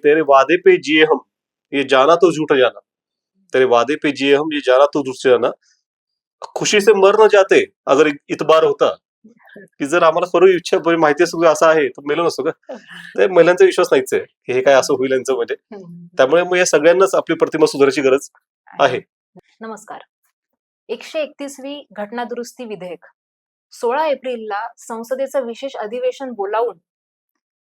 तेरे वादे पे जिए हम, ये जाना तो झूठ जाना. तेरे वादे पे जिए हम, ये जाना तो झूठ जाना. खुशी से मर न जाते अगर इतबार होता, की जर आम्हाला खरं इच्छा माहिती असं असं आहे तर मेलो नसतो का. ते महिलांचा विश्वास नाहीच आहे की हे काय असं होईल यांचं म्हणजे. त्यामुळे मग या सगळ्यांनाच आपली प्रतिमा सुधारायची गरज आहे. नमस्कार. 131वी घटना दुरुस्ती विधेयक 16 एप्रिलला संसदेचं विशेष अधिवेशन बोलावून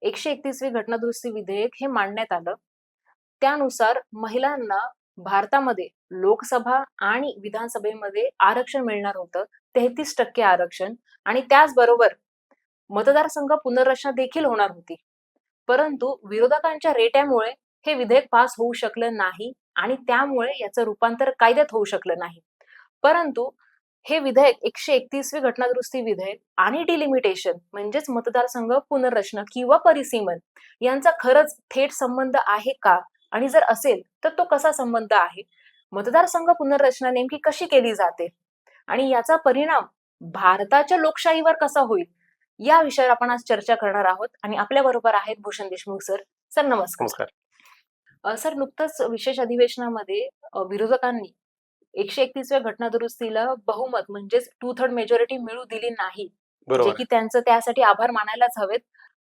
131वी घटना दुरुस्ती विधेयक हे मांडण्यात आलं. त्यानुसार महिलांना भारतामध्ये लोकसभा आणि विधानसभेमध्ये आरक्षण मिळणार होतं, 33% आरक्षण, आणि त्याचबरोबर मतदारसंघ पुनर्रचना देखील होणार होती. परंतु विरोधकांच्या रेट्यामुळे हे विधेयक पास होऊ शकलं नाही आणि त्यामुळे याचं रूपांतर कायद्यात होऊ शकलं नाही. परंतु हे विधेयक 131वी घटना दुरुस्ती विधेयक आणि डिलिमिटेशन म्हणजेच मतदारसंघ पुनर्रचना किंवा परिसीमन यांचा खरंच थेट संबंध आहे का, आणि जर असेल तर तो कसा संबंध आहे, मतदारसंघ पुनर्रचना नेमकी कशी केली जाते आणि याचा परिणाम भारताच्या लोकशाहीवर कसा होईल, या विषयावर आपण आज चर्चा करणार आहोत. आणि आपल्या बरोबर आहेत भूषण देशमुख सर. सर नमस्कार. नमस्कार. सर, नुकतंच विशेष अधिवेशनामध्ये विरोधकांनी 131व्या घटना दुरुस्तीला बहुमत म्हणजेच 2/3 मेजॉरिटी मिळू दिली नाही, जे की त्यांचं त्यासाठी आभार मानायलाच हवेत.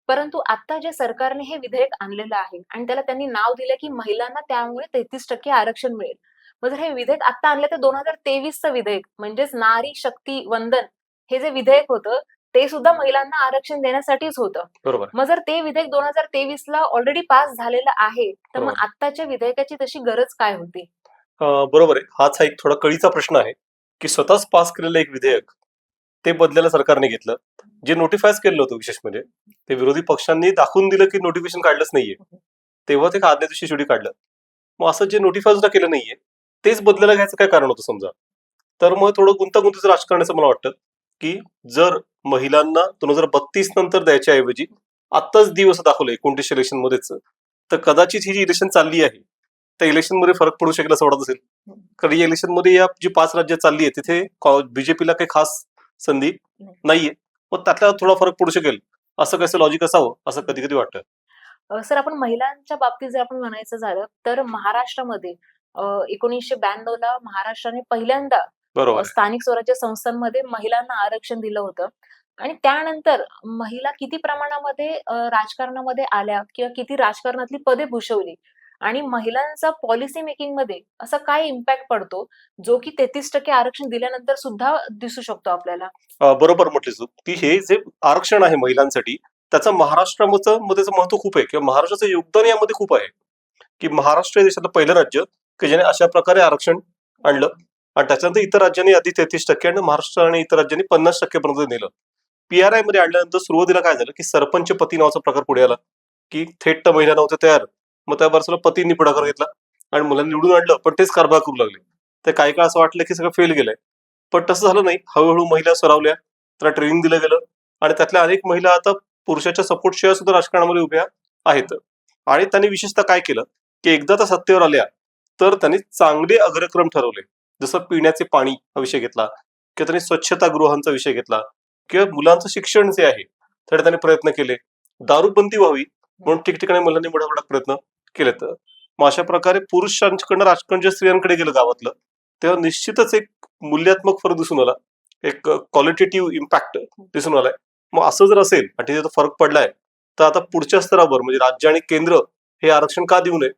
परंतु आता जे सरकारने हे विधेयक आणलेलं आहे आणि त्याला त्यांनी नाव दिलं की महिलांना त्यामुळे 33% आरक्षण मिळेल. मग जर हे विधेयक आता आणलं तर 2023चं विधेयक म्हणजेच नारी शक्ती वंदन हे जे विधेयक होतं ते सुद्धा महिलांना आरक्षण देण्यासाठीच होतं. बरोबर. मग जर ते विधेयक 2023ला ऑलरेडी पास झालेलं आहे तर मग आत्ताच्या विधेयकाची तशी गरज काय होती? बरोबर आहे. हाच एक थोडा कळीचा प्रश्न आहे की स्वतःच पास केलेलं एक विधेयक ते बदलायला सरकारने घेतलं. जे नोटिफायच केलं होतं विशेष म्हणजे ते विरोधी पक्षांनी दाखवून दिलं की नोटिफिकेशन काढलंच नाहीये, तेव्हा ते आदल्या दिवशी शेवटी काढलं. मग असं जे नोटिफाय सुद्धा केलं नाहीये तेच बदलायला घ्यायचं काय कारण होतं समजा. तर मग थोडं गुंतागुंतीचं राजकारणाचं मला वाटतं की जर महिलांना 2032 नंतर द्यायच्या ऐवजी आत्ताच दिवस दाखवले 29 इलेक्शन मध्येच, तर कदाचित ही जी इलेक्शन चालली आहे त्या इलेक्शन मध्ये फरक पडू शकेल असं वाटत असेल. कारण या इलेक्शन मध्ये या जी 5 राज्यात चालली आहे तिथे बीजेपीला काही खास संधी नाहीये. मग त्यातला थोडा फरक पडू शकेल असं कसं लॉजिक असावं असं कधी कधी वाटतं. सर, आपण महिलांच्या बाबतीत जर आपण म्हणायचं झालं तर महाराष्ट्रामध्ये 1992ला महाराष्ट्राने पहिल्यांदा स्थानिक स्वराज्य संस्थांमध्ये महिलांना आरक्षण दिलं होतं. आणि त्यानंतर महिला किती प्रमाणामध्ये राजकारणामध्ये आल्या किंवा किती राजकारणातली पदे भूषवली आणि महिलांचा पॉलिसी मेकिंग मध्ये असा काय इम्पॅक्ट पडतो जो की 33% आरक्षण दिल्यानंतर सुद्धा दिसू शकतो आपल्याला. बरोबर म्हटली की हे जे आरक्षण आहे महिलांसाठी त्याचं महाराष्ट्रामध्ये महत्व खूप आहे किंवा महाराष्ट्राचं योगदान यामध्ये खूप आहे की महाराष्ट्र हे देशातलं पहिलं राज्य की ज्याने अशा प्रकारे आरक्षण आणलं आणि त्याच्यानंतर इतर राज्यांनी आधी 33% आणि महाराष्ट्र आणि इतर राज्यांनी 50% पर्यंत नेलं. पीआरआय मध्ये आणल्यानंतर सुरुवातीला काय झालं की सरपंच पती नावाचा प्रकार पुढे आला की थेट महिला नव्हत्या तयार. मग त्या बाजूला पतींनी पुढाकार घेतला आणि मुलांनी निवडून आणलं पण तेच कारभार करू लागले. तर काही काळ असं वाटलं की सगळं फेल गेलंय, पण तसं झालं नाही. हळूहळू महिला सरावल्या, त्यांना ट्रेनिंग दिलं गेलं आणि त्यातल्या अनेक महिला आता पुरुषाच्या सपोर्ट शिवाय सुद्धा राजकारणामध्ये उभ्या आहेत. आणि त्यांनी विशेषतः काय केलं की एकदा त्या सत्तेवर आल्या तर त्यांनी चांगले अग्रक्रम ठरवले. जसं पिण्याचे पाणी हा विषय घेतला किंवा त्यांनी स्वच्छतागृहांचा विषय घेतला किंवा मुलांचं शिक्षण जे आहे तर त्यांनी प्रयत्न केले. दारूबंदी व्हावी म्हणून ठिकठिकाणी मुलांनी मोठा प्रयत्न केलेत. मग अशा प्रकारे पुरुषांकडनं राजकारण जे स्त्रियांकडे गेलं गावातलं तेव्हा निश्चितच एक मूल्यात्मक फरक दिसून आला, एक क्वालिटेटिव्ह इम्पॅक्ट दिसून आलाय. मग असं जर असेल आणि तिथे फरक पडलाय तर आता पुढच्या स्तरावर म्हणजे राज्य आणि केंद्र हे आरक्षण का देऊ नये,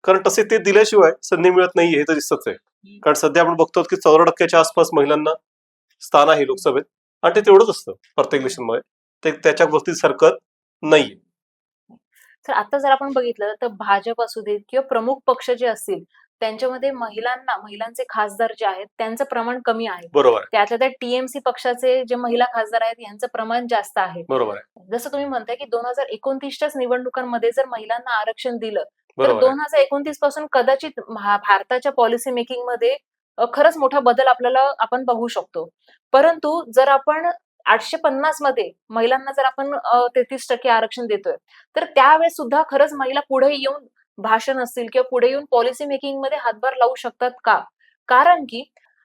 कारण तसे ते दिल्याशिवाय संधी मिळत नाहीये हे तर दिसतच आहे. कारण सध्या आपण बघतो की 14% आसपास महिलांना स्थान आहे लोकसभेत आणि ते तेवढंच असतं प्रत्येक इलेक्शन मध्ये, ते त्याच्या गोष्टीत हरकत नाहीये. तर आता जर आपण बघितलं तर भाजप असू दे किंवा प्रमुख पक्ष जे असतील त्यांच्यामध्ये महिलांचे खासदार जे आहेत त्यांचं प्रमाण कमी आहे. बरोबर. त्यातल्या त्या टीएमसी पक्षाचे जे महिला खासदार आहेत यांचं प्रमाण जास्त आहे. बरोबर आहे. जसं तुम्ही म्हणताय की 2029च्याच निवडणुकांमध्ये जर महिलांना आरक्षण दिलं तर 2029 पासून कदाचित भारताच्या पॉलिसी मेकिंग मध्ये खरंच मोठा बदल आपण बघू शकतो. परंतु जर आपण 850 मध्ये महिलांना जर आपण 33% आरक्षण देतोय तर त्यावेळेस सुद्धा खरंच महिला पुढे येऊन भाषण असतील किंवा पुढे येऊन पॉलिसी मेकिंग मध्ये हातभार लावू शकतात का? कारण की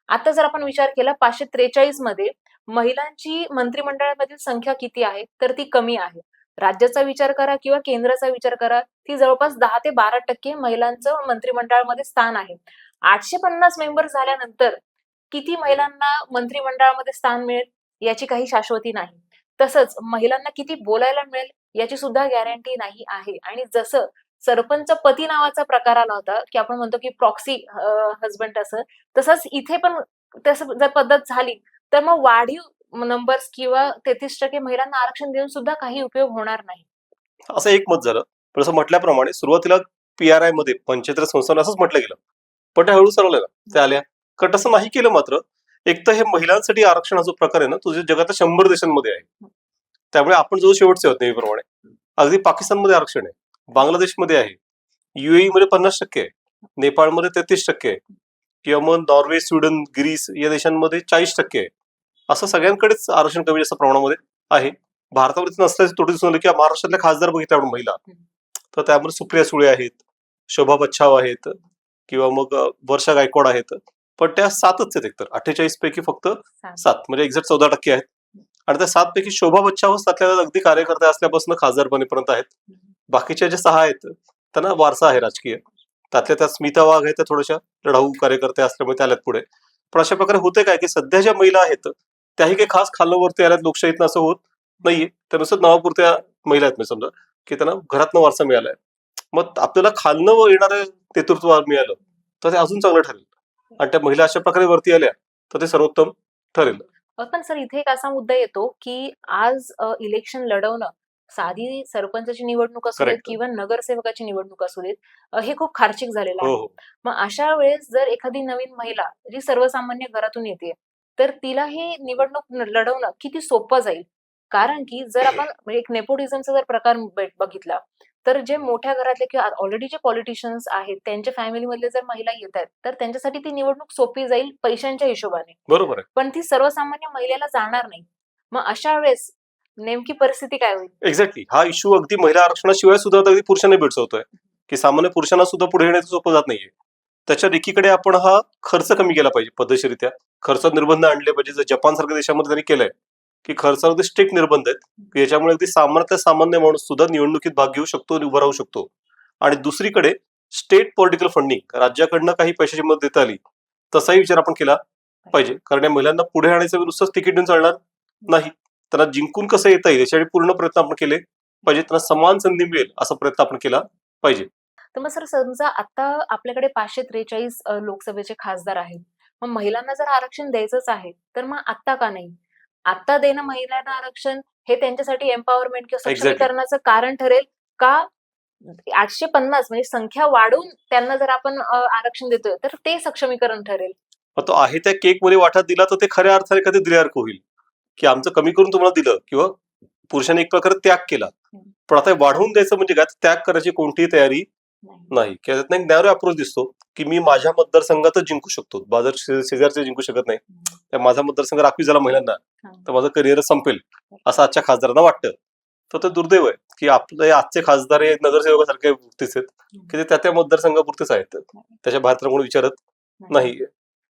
आता जर आपण विचार केला 543 मध्ये महिलांची मंत्रिमंडळामधील संख्या किती आहे तर ती कमी आहे. राज्याचा विचार करा किंवा केंद्राचा विचार करा, ती जवळपास 10 ते 12% महिलांचं मंत्रिमंडळामध्ये स्थान आहे. 850 मेंबर झाल्यानंतर किती महिलांना मंत्रिमंडळामध्ये स्थान मिळेल याची काही शाश्वती नाही. तसंच महिलांना किती बोलायला मिळेल याची सुद्धा गॅरंटी नाही आहे. आणि जसं सरपंच पती नावाचा प्रकार आला होता, की आपण म्हणतो की प्रॉक्सी हसबंड असं, तसंच इथे पण तसं जर पद्धत झाली, तर मग वाढीव नंबर्स किंवा 33% महिलांना आरक्षण देऊन सुद्धा काही उपयोग होणार नाही. असं एक मत झालं. पण असं म्हटल्याप्रमाणे सुरुवातीला PRI मध्ये पंचायत राज संस्थांना असंच म्हटलं गेलं. पण त्या हळू सरवल्या ना, त्या आल्या. कारण तसं नाही केलं मात्र. एक तर हे महिलांसाठी आरक्षण हा जो प्रकार आहे ना, तो जगातल्या 100 देशांमध्ये आहे. त्यामुळे आपण जो शेवटचे आहोत नेहमीप्रमाणे. अगदी पाकिस्तानमध्ये आरक्षण आहे, बांगलादेशमध्ये आहे, UAE मध्ये 50% आहे, नेपाळमध्ये 33% आहे, किंवा मग नॉर्वे, स्वीडन, ग्रीस या देशांमध्ये 40% आहे. असं सगळ्यांकडेच आरक्षण कमी जास्त प्रमाणामध्ये आहे. भारतामध्ये नसल्याचे तोटे दिसून आले, किंवा महाराष्ट्रातल्या खासदार बघितल्या आपण महिला, तर त्यामध्ये सुप्रिया सुळे आहेत, शोभा बच्छाव आहेत, किंवा मग वर्षा गायकवाड आहेत. पण त्या 7च आहेत एकतर. 48 पैकी फक्त 7, म्हणजे एक्झॅक्ट 14% आहेत. आणि त्या 7 पैकी शोभा बच्छावच त्यातल्या अगदी कार्यकर्ते असल्यापासून खासदार बनेपर्यंत आहेत. बाकीच्या ज्या 6 आहेत त्यांना वारसा आहे राजकीय. त्यातल्या त्यात स्मिता वाघ आहेत, त्या थोड्याशा लढाऊ कार्यकर्ते असल्यामुळे त्या आल्यात पुढे. पण अशा प्रकारे होते काय, की सध्या ज्या महिला आहेत त्याही काही खास खालवरती आल्यात लोकशाहीतनं असं होत नाहीये. त्या नुसतं नावापुरत्या महिला आहेत, म्हणजे समजा की त्यांना घरातनं वारसा मिळालाय. मग आपल्याला खालनं येणारं नेतृत्व मिळालं तर ते अजून चांगलं ठरेल. आणि त्या महिला अशा प्रकारे वरती आल्या तर ते सर्वोत्तम ठरेल. पण सर इथे एक असा मुद्दा येतो, की आज इलेक्शन लढवणं, साधी सरपंचाची निवडणूक असू देत Correct. किंवा नगरसेवकाची निवडणूक असू देत, हे खूप खर्चिक झालेलं हो आहे. हो मग अशा वेळेस जर एखादी नवीन महिला जी सर्वसामान्य घरातून येते, तर तिला ही निवडणूक लढवणं किती सोपं जाईल? कारण की जर आपण म्हणजे एक नेपोटिझमचा जर प्रकार बघितला, तर जे मोठ्या घरातले किंवा ऑलरेडी जे पॉलिटिशियन्स आहेत, त्यांच्या फॅमिलीमधले जर महिला येत आहेत, तर त्यांच्यासाठी ती निवडणूक सोपी जाईल पैशांच्या हिशोबाने. बरोबर आहे. पण ती सर्वसामान्य महिलेला जाणार नाही. मग अशा वेळेस नेमकी परिस्थिती काय होईल? एक्झॅक्टली. हा इश्यू अगदी महिला आरक्षणाशिवाय सुद्धा अगदी पुरुषांना भेडसावतोय, की सामान्य पुरुषांना सुद्धा पुढे येण्याचं सोपं जात नाहीये. त्याच्या एकीकडे आपण हा खर्च कमी केला पाहिजे पद्धतशीरित्या. खर्च निर्बंध आणले पाहिजे. जर जपान सारख्या देशामध्ये त्यांनी केलंय, की खर्चावरती स्ट्रिक्ट निर्बंध आहेत, की याच्यामुळे अगदी सामान्य माणूस सुद्धा निवडणुकीत भाग घेऊ शकतो आणि उभा राहू शकतो. आणि दुसरीकडे स्टेट पॉलिटिकल फंडिंग, राज्याकडनं काही पैशाची मदत देता आली, तसाही विचार आपण केला पाहिजे. कारण या महिलांना पुढे आणायचं नुसतंच तिकीट देऊन चालणार नाही. त्यांना जिंकून कसं येता येईल यासाठी पूर्ण प्रयत्न आपण केले पाहिजे. त्यांना समान संधी मिळेल असा प्रयत्न आपण केला पाहिजे. तर मग सर समजा आता आपल्याकडे 543 लोकसभेचे खासदार आहेत. मग महिलांना जर आरक्षण द्यायचंच आहे, तर मग आत्ता का नाही? आत्ता देणं महिलांना आरक्षण हे त्यांच्यासाठी एम्पॉवरमेंट किंवा Exactly. सक्षमीकरणाचं कारण ठरेल का? 850 म्हणजे संख्या वाढवून त्यांना जर आपण आरक्षण देतोय, तर ते सक्षमीकरण ठरेल. मग तो आहे त्या केक मध्ये वाटा दिला तर ते खऱ्या अर्थाने कधी दिल्यासारखं होईल, की आमचं कमी करून तुम्हाला दिलं, किंवा पुरुषांनी एक प्रकारे त्याग केला. पण आता वाढवून द्यायचं म्हणजे काय, त्याग करायची कोणतीही तयारी नाही. किंवा त्यातनं एक नॅरो अप्रोच दिसतो, की मी माझ्या मतदारसंघातच जिंकू शकतो, बाजार शेजारचे जिंकू शकत नाही. त्या माझा मतदारसंघ राखीव झाला महिलांना तर माझं करिअर संपेल असं आजच्या खासदारांना वाटतं. तर ते दुर्दैव आहे, की आपले आजचे खासदार हे नगरसेवकासारखे वृत्तीच आहेत, की ते त्या मतदारसंघापुरतेच आहेत, त्याच्या बाहेर तर कोणी विचारत नाही.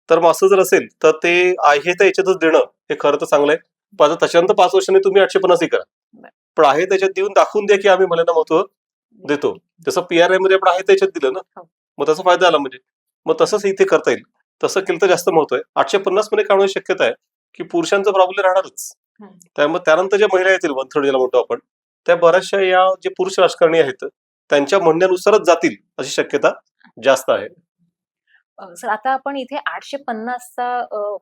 तर मग असं जर असेल तर ते आहे त्या याच्यातच देणं हे खरं तर चांगलं आहे. पण आता त्याच्यानंतर 5 वर्षांनी तुम्ही 850 करा, पण आहे त्याच्यात देऊन दाखवून द्या की आम्ही महिलांना महत्व देतो. जसं PRI मध्ये आपण आहे त्याच्यात दिलं ना, मग त्याचा फायदा झाला. म्हणजे मग तसंच इथे करता येईल. तसं केलं तर जास्त महत्व आहे. 850 मध्ये काढण्याची शक्यता आहे, की पुरुषांचं प्रॉब्लेम राहणारच. त्यामुळे त्यानंतर ज्या महिला येतील 1/3 ज्याला म्हणतो आपण, त्या बऱ्याचशा या जे पुरुष राजकारणी आहेत त्यांच्या म्हणण्यानुसारच जातील अशी शक्यता जास्त आहे. सर आता आपण इथे 850चा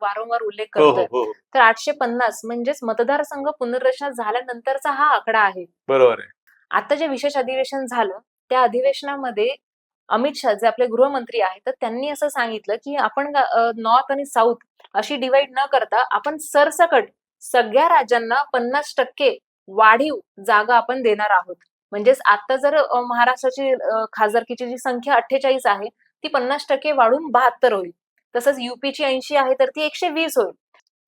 वारंवार उल्लेख हो हो करतोय. हो तर 850 म्हणजेच मतदारसंघ पुनर्रचना झाल्यानंतरचा हा आकडा आहे. बरोबर आहे. आता जे विशेष अधिवेशन झालं, त्या अधिवेशनामध्ये अमित शाह जे आपले गृहमंत्री आहेत, तर त्यांनी असं सांगितलं, की आपण नॉर्थ आणि साऊथ अशी डिवाइड न करता आपण सरसकट सगळ्या राज्यांना 50% वाढीव जागा आपण देणार आहोत. म्हणजेच आता जर महाराष्ट्राची खासदारकीची जी संख्या 48 आहे, ती 50% वाढून 72 होईल. तसंच UPची 80 आहे, तर ती 120 होईल.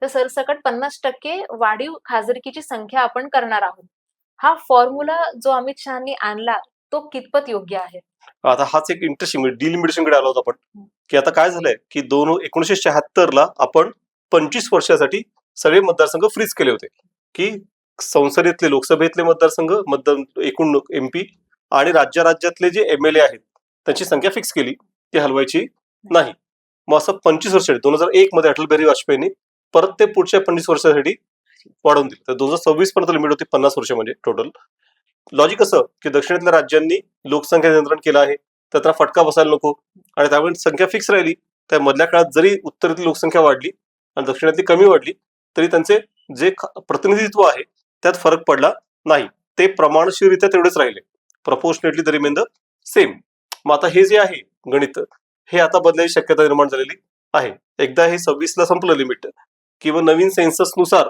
तर सरसकट 50% वाढीव खासदारकीची संख्या आपण करणार आहोत. हा फॉर्म्युला जो अमित शहानी आणला, तो कितपत योग्य आहे? आता हाच एक इंटरेस्टिंग डिलिमिटेशन कडे आलो होतो आपण, की आता काय झालंय, की 1976 ला आपण 25 वर्षासाठी सगळे मतदारसंघ फ्रीज केले होते, की संसदेतले लोकसभेतले मतदारसंघ एकूण MP आणि राज्यातले जे MLA आहेत त्यांची संख्या फिक्स केली, ती हलवायची नाही. मग असं 25 वर्ष 2001 मध्ये अटल बिहारी वाजपेयींनी परत ते पुढच्या 25 वर्षासाठी वाढवून दिलं. तर 2026 पर्यंत लिमिट होती 50 वर्ष म्हणजे टोटल. लॉजिक असं की दक्षिणेतल्या राज्यांनी लोकसंख्या नियंत्रण केलं आहे, तर त्याला फटका बसायला नको आणि त्यामुळे संख्या फिक्स राहिली. त्या मधल्या काळात जरी उत्तरेतली लोकसंख्या वाढली आणि दक्षिणातली कमी वाढली तरी त्यांचे जे प्रतिनिधित्व आहे त्यात फरक पडला नाही. ते प्रमाणशीररित्या तेवढेच राहिले. Proportionately the remain the same. मग आता हे जे आहे गणित, हे आता बदलायची शक्यता निर्माण झालेली आहे. एकदा हे 26 ला संपलं लिमिट किंवा नवीन सेन्ससनुसार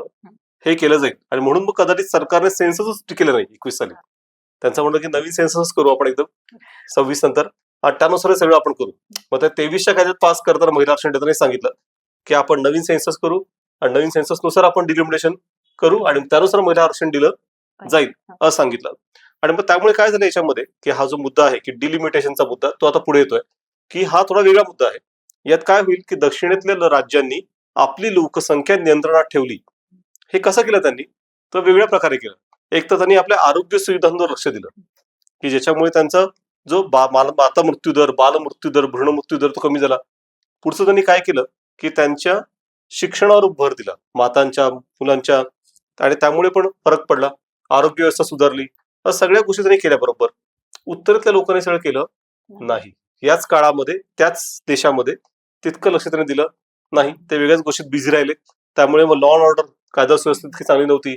हे केलं जाईल आणि म्हणून मग कदाचित सरकारने सेन्ससच केलं नाही 21 साली. त्यांचं म्हणणं की नवीन सेन्सस करू आपण एकदम 26 नंतर आणि त्यानुसार हे सगळं आपण करू. मग त्या 23च्या कायद्यात पास करताना महिला आरक्षण देताना सांगितलं की आपण नवीन सेन्सस करू आणि नवीन सेन्ससनुसार आपण डिलिमिटेशन करू आणि त्यानुसार महिला आरक्षण दिलं जाईल असं सांगितलं. आणि मग त्यामुळे काय झालं याच्यामध्ये की हा जो मुद्दा आहे की डिलिमिटेशनचा मुद्दा तो आता पुढे येतोय की हा थोडा वेगळा मुद्दा आहे. यात काय होईल की दक्षिणेतल्या राज्यांनी आपली लोकसंख्या नियंत्रणात ठेवली. हे कसं केलं त्यांनी, तर वेगळ्या प्रकारे केलं. एक तर त्यांनी आपल्या आरोग्य सुविधांवर लक्ष दिलं की ज्याच्यामुळे त्यांचा जो माता मृत्यूदर, बाल मृत्यूदर, भ्रूण मृत्यूदर तो कमी झाला. पुढचं त्यांनी काय केलं की त्यांच्या शिक्षणावर भर दिला मातांच्या, मुलांच्या, आणि त्यामुळे पण फरक पडला. आरोग्य व्यवस्था सुधारली. सगळ्या गोष्टी त्यांनी केल्या. बरोबर उत्तरेतल्या लोकांनी सगळं केलं नाही. याच काळामध्ये त्याच देशामध्ये तितकं लक्ष त्यांनी दिलं नाही. ते वेगळ्याच गोष्टीत बिझी राहिले. त्यामुळे मग लॉ अँड ऑर्डर, कायदा सुव्यवस्था इतकी चांगली नव्हती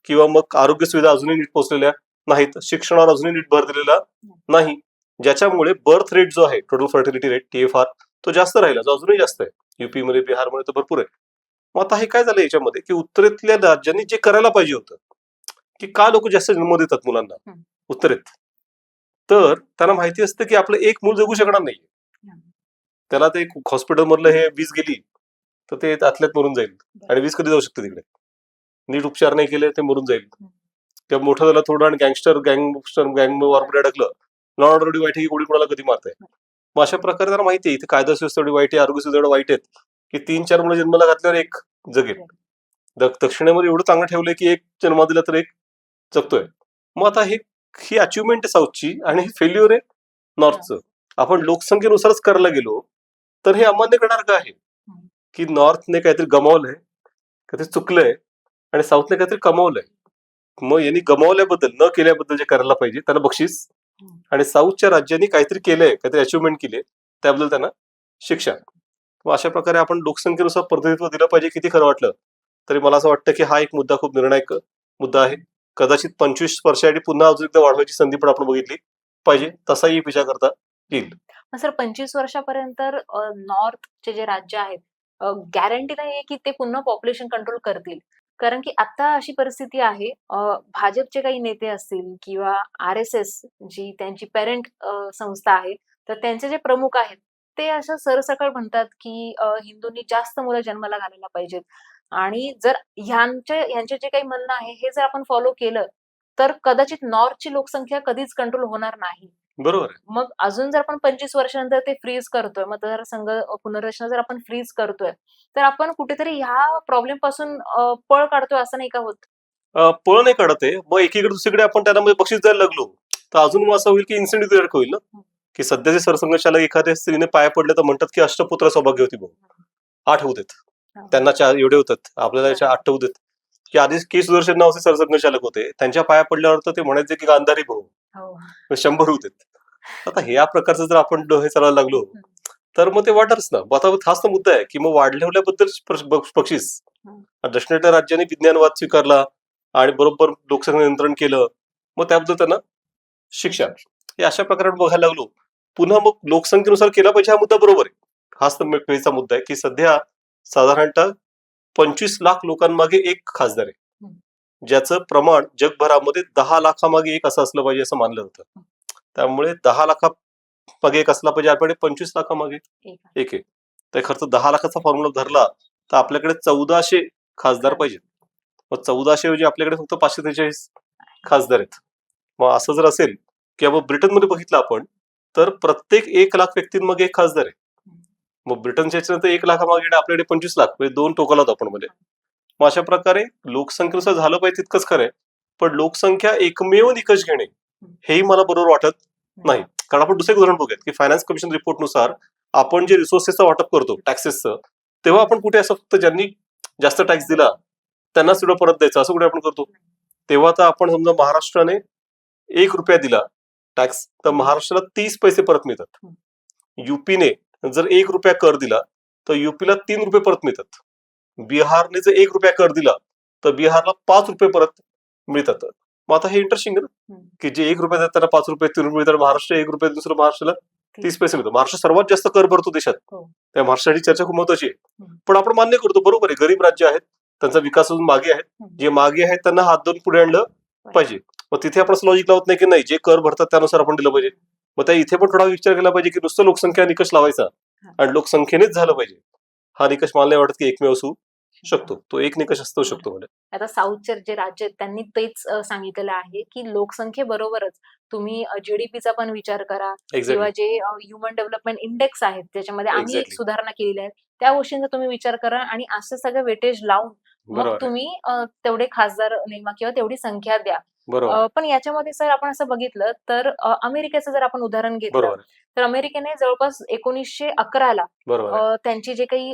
किंवा मग आरोग्य सुविधा अजूनही नीट पोहोचलेल्या नाहीत, शिक्षणावर अजूनही नीट भर दिलेला नाही, ज्याच्यामुळे बर्थ रेट जो आहे, टोटल फर्टिलिटी रेट TFR, तो जास्त राहिला, जो अजूनही जास्त आहे. UP मध्ये, बिहारमध्ये तर भरपूर आहे. मग आता हे काय झालं याच्यामध्ये की उत्तरेतल्या राज्यांनी जे करायला पाहिजे होतं की का लोक जास्त जन्म देतात मुलांना उत्तरेत, तर त्यांना माहिती असतं की आपलं एक मूल जगू शकणार नाही. त्याला ते हॉस्पिटल मधलं हे वीज गेली तर ते आतल्यात मरून जाईल आणि वीज कधी जाऊ शकते तिकडे. नीट उपचार नाही केले ते मरून जाईल. किंवा मोठं झालं थोडं आणि गँग वॉरमध्ये अडकलं, लॉ ऑर्डर एवढी वाईट आहे की कोणी कोणाला कधी मारताय. मग अशा प्रकारे त्यांना माहिती आहे इथे कायदा सुव्यवस्था एवढी वाईट आहे, आरोग्य सुविधा एवढं वाईट आहेत की 3-4 मुलं जन्माला घातल्यावर एक जगेल. दक्षिणेमध्ये एवढं चांगलं ठेवलंय की एक जन्म दिला तर एक जगतोय. मग आता ही अचिव्हमेंट आहे साऊथची आणि हे फेल्युअर आहे नॉर्थचं. आपण लोकसंख्येनुसारच करायला गेलो तर हे अमान्य करणार का आहे की नॉर्थने काहीतरी गमावलंय, काहीतरी चुकलंय आणि साऊथने काहीतरी कमावलंय. मग यांनी गमावल्याबद्दल, न केल्याबद्दल जे करायला पाहिजे त्याला बक्षीस, आणि साऊथच्या राज्यांनी काहीतरी केलंय, काहीतरी अचिव्हमेंट केली त्याबद्दल त्यांना शिक्षा. मग अशा प्रकारे आपण लोकसंख्येनुसार प्रतिनिधित्व दिलं पाहिजे. किती खरं वाटलं तरी मला असं वाटतं की हा एक मुद्दा खूप निर्णायक मुद्दा आहे. कदाचित 25 वर्षासाठी पुन्हा अजून एकदा वाढवायची संधी पण आपण बघितली पाहिजे, तसाही विचार करता येईल. सर 25 वर्षापर्यंत नॉर्थचे जे राज्य आहेत गॅरंटी नाहीये की ते पुन्हा पॉप्युलेशन कंट्रोल करतील. कारण की आता अशी परिस्थिती आहे, भाजपचे काही नेते असतील किंवा RSS जी त्यांची पेरेंट संस्था आहे, तर त्यांचे जे प्रमुख आहेत ते असं सरसकट म्हणतात की हिंदूंनी जास्त मुलं जन्माला घालायला पाहिजेत. आणि जर ह्यांचे जे काही म्हणणं आहे हे जर आपण फॉलो केलं तर कदाचित नॉर्थची लोकसंख्या कधीच कंट्रोल होणार नाही. बरोबर आहे. मग अजून जर आपण 25 वर्षानंतर ते फ्रीज करतोय, मतदारसंघ पुनर्रचना जर आपण फ्रीज करतोय, तर आपण कुठेतरी ह्या प्रॉब्लेम पासून पळ काढतोय असं नाही का होत? पळ नाही काढत आहे. मग एकीकडे दुसरीकडे आपण त्याला बक्षीस द्यायला लागलो तर अजून मग असं होईल की इन्सेंटिव्ह क्रिएट होईल ना, की सध्याचे सरसंघचालक एखाद्या स्त्रीने पाया पडले तर म्हणतात की अष्टपुत्र सौभाग्य होती भाऊ, 8 होऊ देत, त्यांना 4 एवढे होतात, आपल्याला 8 होऊ देत. की आधी के सुदर्शन नावाचे सरसंघचालक होते, त्यांच्या पाया पडल्यावर तर ते म्हणायचे की गांधारी भाऊ, 100 होऊ देत. आता ह्या प्रकारचं जर आपण हे चालायला लागलो तर मग ते वाटच ना. आता हाच तर मुद्दा आहे की मग वाढल्याबद्दल बक्षीस. दक्षिणेच्या राज्यांनी विज्ञानवाद स्वीकारला आणि बरोबर लोकसंख्या नियंत्रण केलं, मग त्याबद्दल त्यांना शिक्षा. हे अशा प्रकारे बघायला लागलो. पुन्हा मग लोकसंख्येनुसार केला पाहिजे हा मुद्दा बरोबर आहे. हाच तर वेळीचा मुद्दा आहे की सध्या साधारणतः 25 लाख लोकांमागे एक खासदार आहे, ज्याचं प्रमाण जगभरामध्ये 10 लाखामागे एक असं असलं पाहिजे असं मानलं होतं. त्यामुळे 10 लाखामागे एक असला पाहिजे, आपल्याकडे 25 लाखामागे एक आहे. तर खर्च 10 लाखाचा फॉर्म्युला धरला तर आपल्याकडे 1400 खासदार पाहिजेत. मग 1400 ऐवजी आपल्याकडे फक्त 543 खासदार आहेत. मग असं जर असेल किंवा ब्रिटनमध्ये बघितलं आपण तर प्रत्येक 1 लाख व्यक्तींमागे एक खासदार आहे. मग ब्रिटनच्या याच्यानंतर 1 लाखामागे आपल्याकडे 25 लाख, म्हणजे 2 टोकाला होतो आपण मध्ये. मग अशा प्रकारे लोकसंख्येनुसार झालं पाहिजे तितकंच खरंय, पण लोकसंख्या एकमेव निकष घेणे हेही मला बरोबर वाटत नाही. कारण आपण दुसरे उदाहरण बघूयात की फायनान्स कमिशन रिपोर्टनुसार आपण जे रिसोर्सेसचं वाटप करतो टॅक्सेसचं, तेव्हा आपण कुठे असं फक्त ज्यांनी जास्त टॅक्स दिला त्यांनाच तेवढं परत द्यायचं असं कुठे आपण करतो? तेव्हा तर आपण समजा महाराष्ट्राने 1 रुपया दिला टॅक्स तर महाराष्ट्राला 30 पैसे परत मिळतात. युपीने जर 1 रुपया कर दिला तर युपीला 3 रुपये परत मिळतात. बिहारने जर 1 रुपया कर दिला तर बिहारला 5 रुपये परत मिळतात. मग आता हे इंटरेस्टिंग आहे ना की जे 1 रुपया देतात त्यांना 5 रुपये 3 रुपये मिळतात, महाराष्ट्र 1 रुपया दुसरं महाराष्ट्राला 30 पैसे मिळतो. महाराष्ट्र सर्वात जास्त कर भरतो देशात, त्या महाराष्ट्राची चर्चा खूप महत्वाची आहे. पण आपण मान्य करतो बरोबर आहे, गरीब राज्य आहेत, त्यांचा विकास अजून मागे आहेत, जे मागे आहेत त्यांना हात धरून पुढे आणलं पाहिजे. मग तिथे आपण असं लॉजिक लावत नाही की नाही जे कर भरतात त्यानुसार आपण दिलं पाहिजे. मग त्या इथे पण थोडा विचार केला पाहिजे की नुसतं लोकसंख्या निकष लावायचा आणि लोकसंख्येनेच झालं पाहिजे हा निकष मला नाही वाटत की एकमेव असू शकतो. तो एक निकष असू शकतो म्हणजे. आता साऊथचे जे राज्य आहेत त्यांनी तेच सांगितलेलं आहे की लोकसंख्येबरोबरच तुम्ही जीडीपीचा पण विचार करा किंवा एक्झॅक्टली जे ह्युमन डेव्हलपमेंट इंडेक्स आहेत त्याच्यामध्ये आम्ही एक एक्झॅक्टली सुधारणा केलेली आहे त्या गोष्टींचा तुम्ही विचार करा आणि असं सगळं वेटेज लावून मग बरोबर आहे, तुम्ही तेवढे खासदार नेमा किंवा तेवढी संख्या द्या. बरोबर आहे, पण याच्यामध्ये सर आपण असं बघितलं तर अमेरिकेचं जर आपण उदाहरण घेतलं बरोबर आहे, तर अमेरिकेने जवळपास 1911ला बरोबर आहे, त्यांची जे काही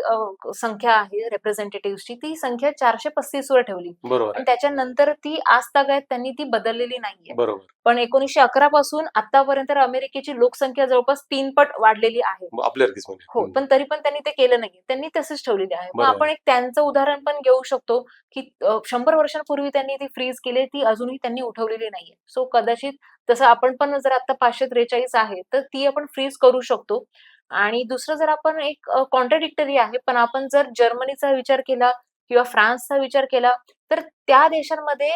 संख्या आहे रिप्रेझेंटेटिव्हची ती संख्या 435 वर ठेवली बरोबर आणि आहे, त्याच्यानंतर ती आजतागायत त्यांनी ती बदललेली नाहीये. बरोबर. पण 1911 पासून आतापर्यंत अमेरिकेची लोकसंख्या जवळपास 3 पट वाढलेली आहे. मग आपल्यासारखीच म्हणजे हो, पण तरी पण त्यांनी ते केलं नाही. त्यांनी तसंच ठेवलेली आहे. मग बरोबर आपण एक त्यांचं उदाहरण पण घेऊ शकतो, की 100 वर्षांपूर्वी त्यांनी ती फ्रीज केली, ती अजूनही त्यांनी उठवलेली नाहीये. सो कदाचित तसं आपण पण जर आता 543 आहे, तर ती आपण फ्रीज करू शकतो. आणि दुसरं जर आपण एक कॉन्ट्राडिक्टरी आहे, पण आपण जर जर्मनीचा विचार केला किंवा फ्रान्सचा विचार केला, तर त्या देशांमध्ये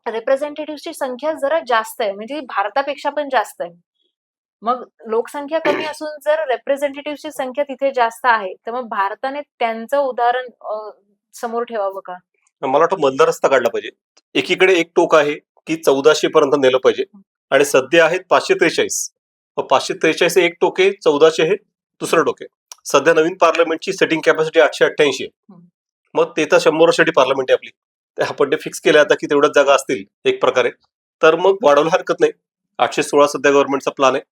रिप्रेझेंटेटिव्हची संख्या जरा जास्त आहे. म्हणजे भारतापेक्षा पण जास्त आहे. मग लोकसंख्या कमी असून जर रिप्रेझेंटेटिव्हची संख्या तिथे जास्त आहे, तर मग भारताने त्यांचं उदाहरण समोर ठेवावं का? मला वाटतं मधला रस्ता काढला पाहिजे. एकीकडे एक टोक आहे की 1400 पर्यंत नेलं पाहिजे आणि सध्या आहेत 543. 543 हे एक टोक आहे, 1400 हे दुसरं टोक आहे. सध्या नवीन पार्लमेंटची सेटिंग कॅपॅसिटी 888 आहे. हम्म. मग ते तर 100 वर्षाची पार्लमेंट आहे आपली. ते आपण ते फिक्स केलं आता की तेवढ्याच जागा असतील एक प्रकारे, तर मग वाढवलं हरकत नाही. 816 सध्या गव्हर्नमेंटचा प्लॅन आहे.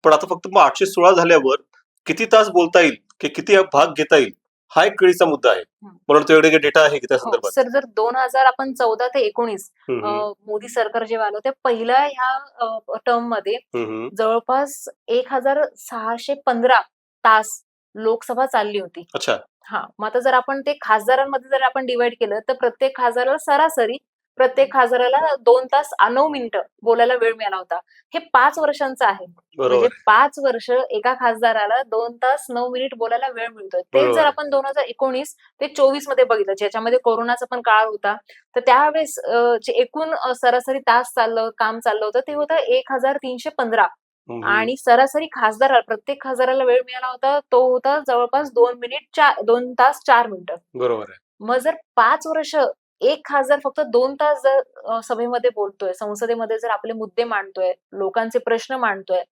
पण आता फक्त मग 816 झाल्यावर किती तास बोलता येईल की किती भाग घेता येईल हा एक कळीचा मुद्दा आहे. मला वाटतं एवढे डेटा आहे की त्या हो, संदर्भात. सर जर 2000 आपण 14 ते 19 हम्म, हम्म, मोदी सरकार जेव्हा आलं त्या पहिल्या ह्या टर्म मध्ये हम्म, जवळपास 1615 तास लोकसभा चालली होती. अच्छा हा, मग आता जर आपण ते खासदारांमध्ये जर आपण डिवाइड केलं तर प्रत्येक खासदाराला सरासरी प्रत्येक खासदाराला 2 तास 9 मिनिटं बोलायला वेळ मिळाला होता. हे 5 वर्षांचं आहे. बरोबर म्हणजे आहे, 5 वर्ष एका खासदाराला 2 तास 9 मिनिट बोलायला वेळ मिळतोय. तेच बरोबर जर आहे. आपण 2019 ते 24 मध्ये बघितलं, ज्याच्यामध्ये कोरोनाचा पण काळ होता, तर त्यावेळेस जे एकूण सरासरी तास काम चाललं होतं ते होतं 1315 हम्म, आणि सरासरी प्रत्येक खासदाराला वेळ मिळाला होता तो होता जवळपास 2 तास 4 मिनिटं. बरोबर आहे, मग जर 5 वर्ष एक खासदार फक्त 2 तास जर सभेमध्ये बोलतोय, संसदेमध्ये जर आपले मुद्दे मांडतोय, लोकांचे प्रश्न मांडतोय,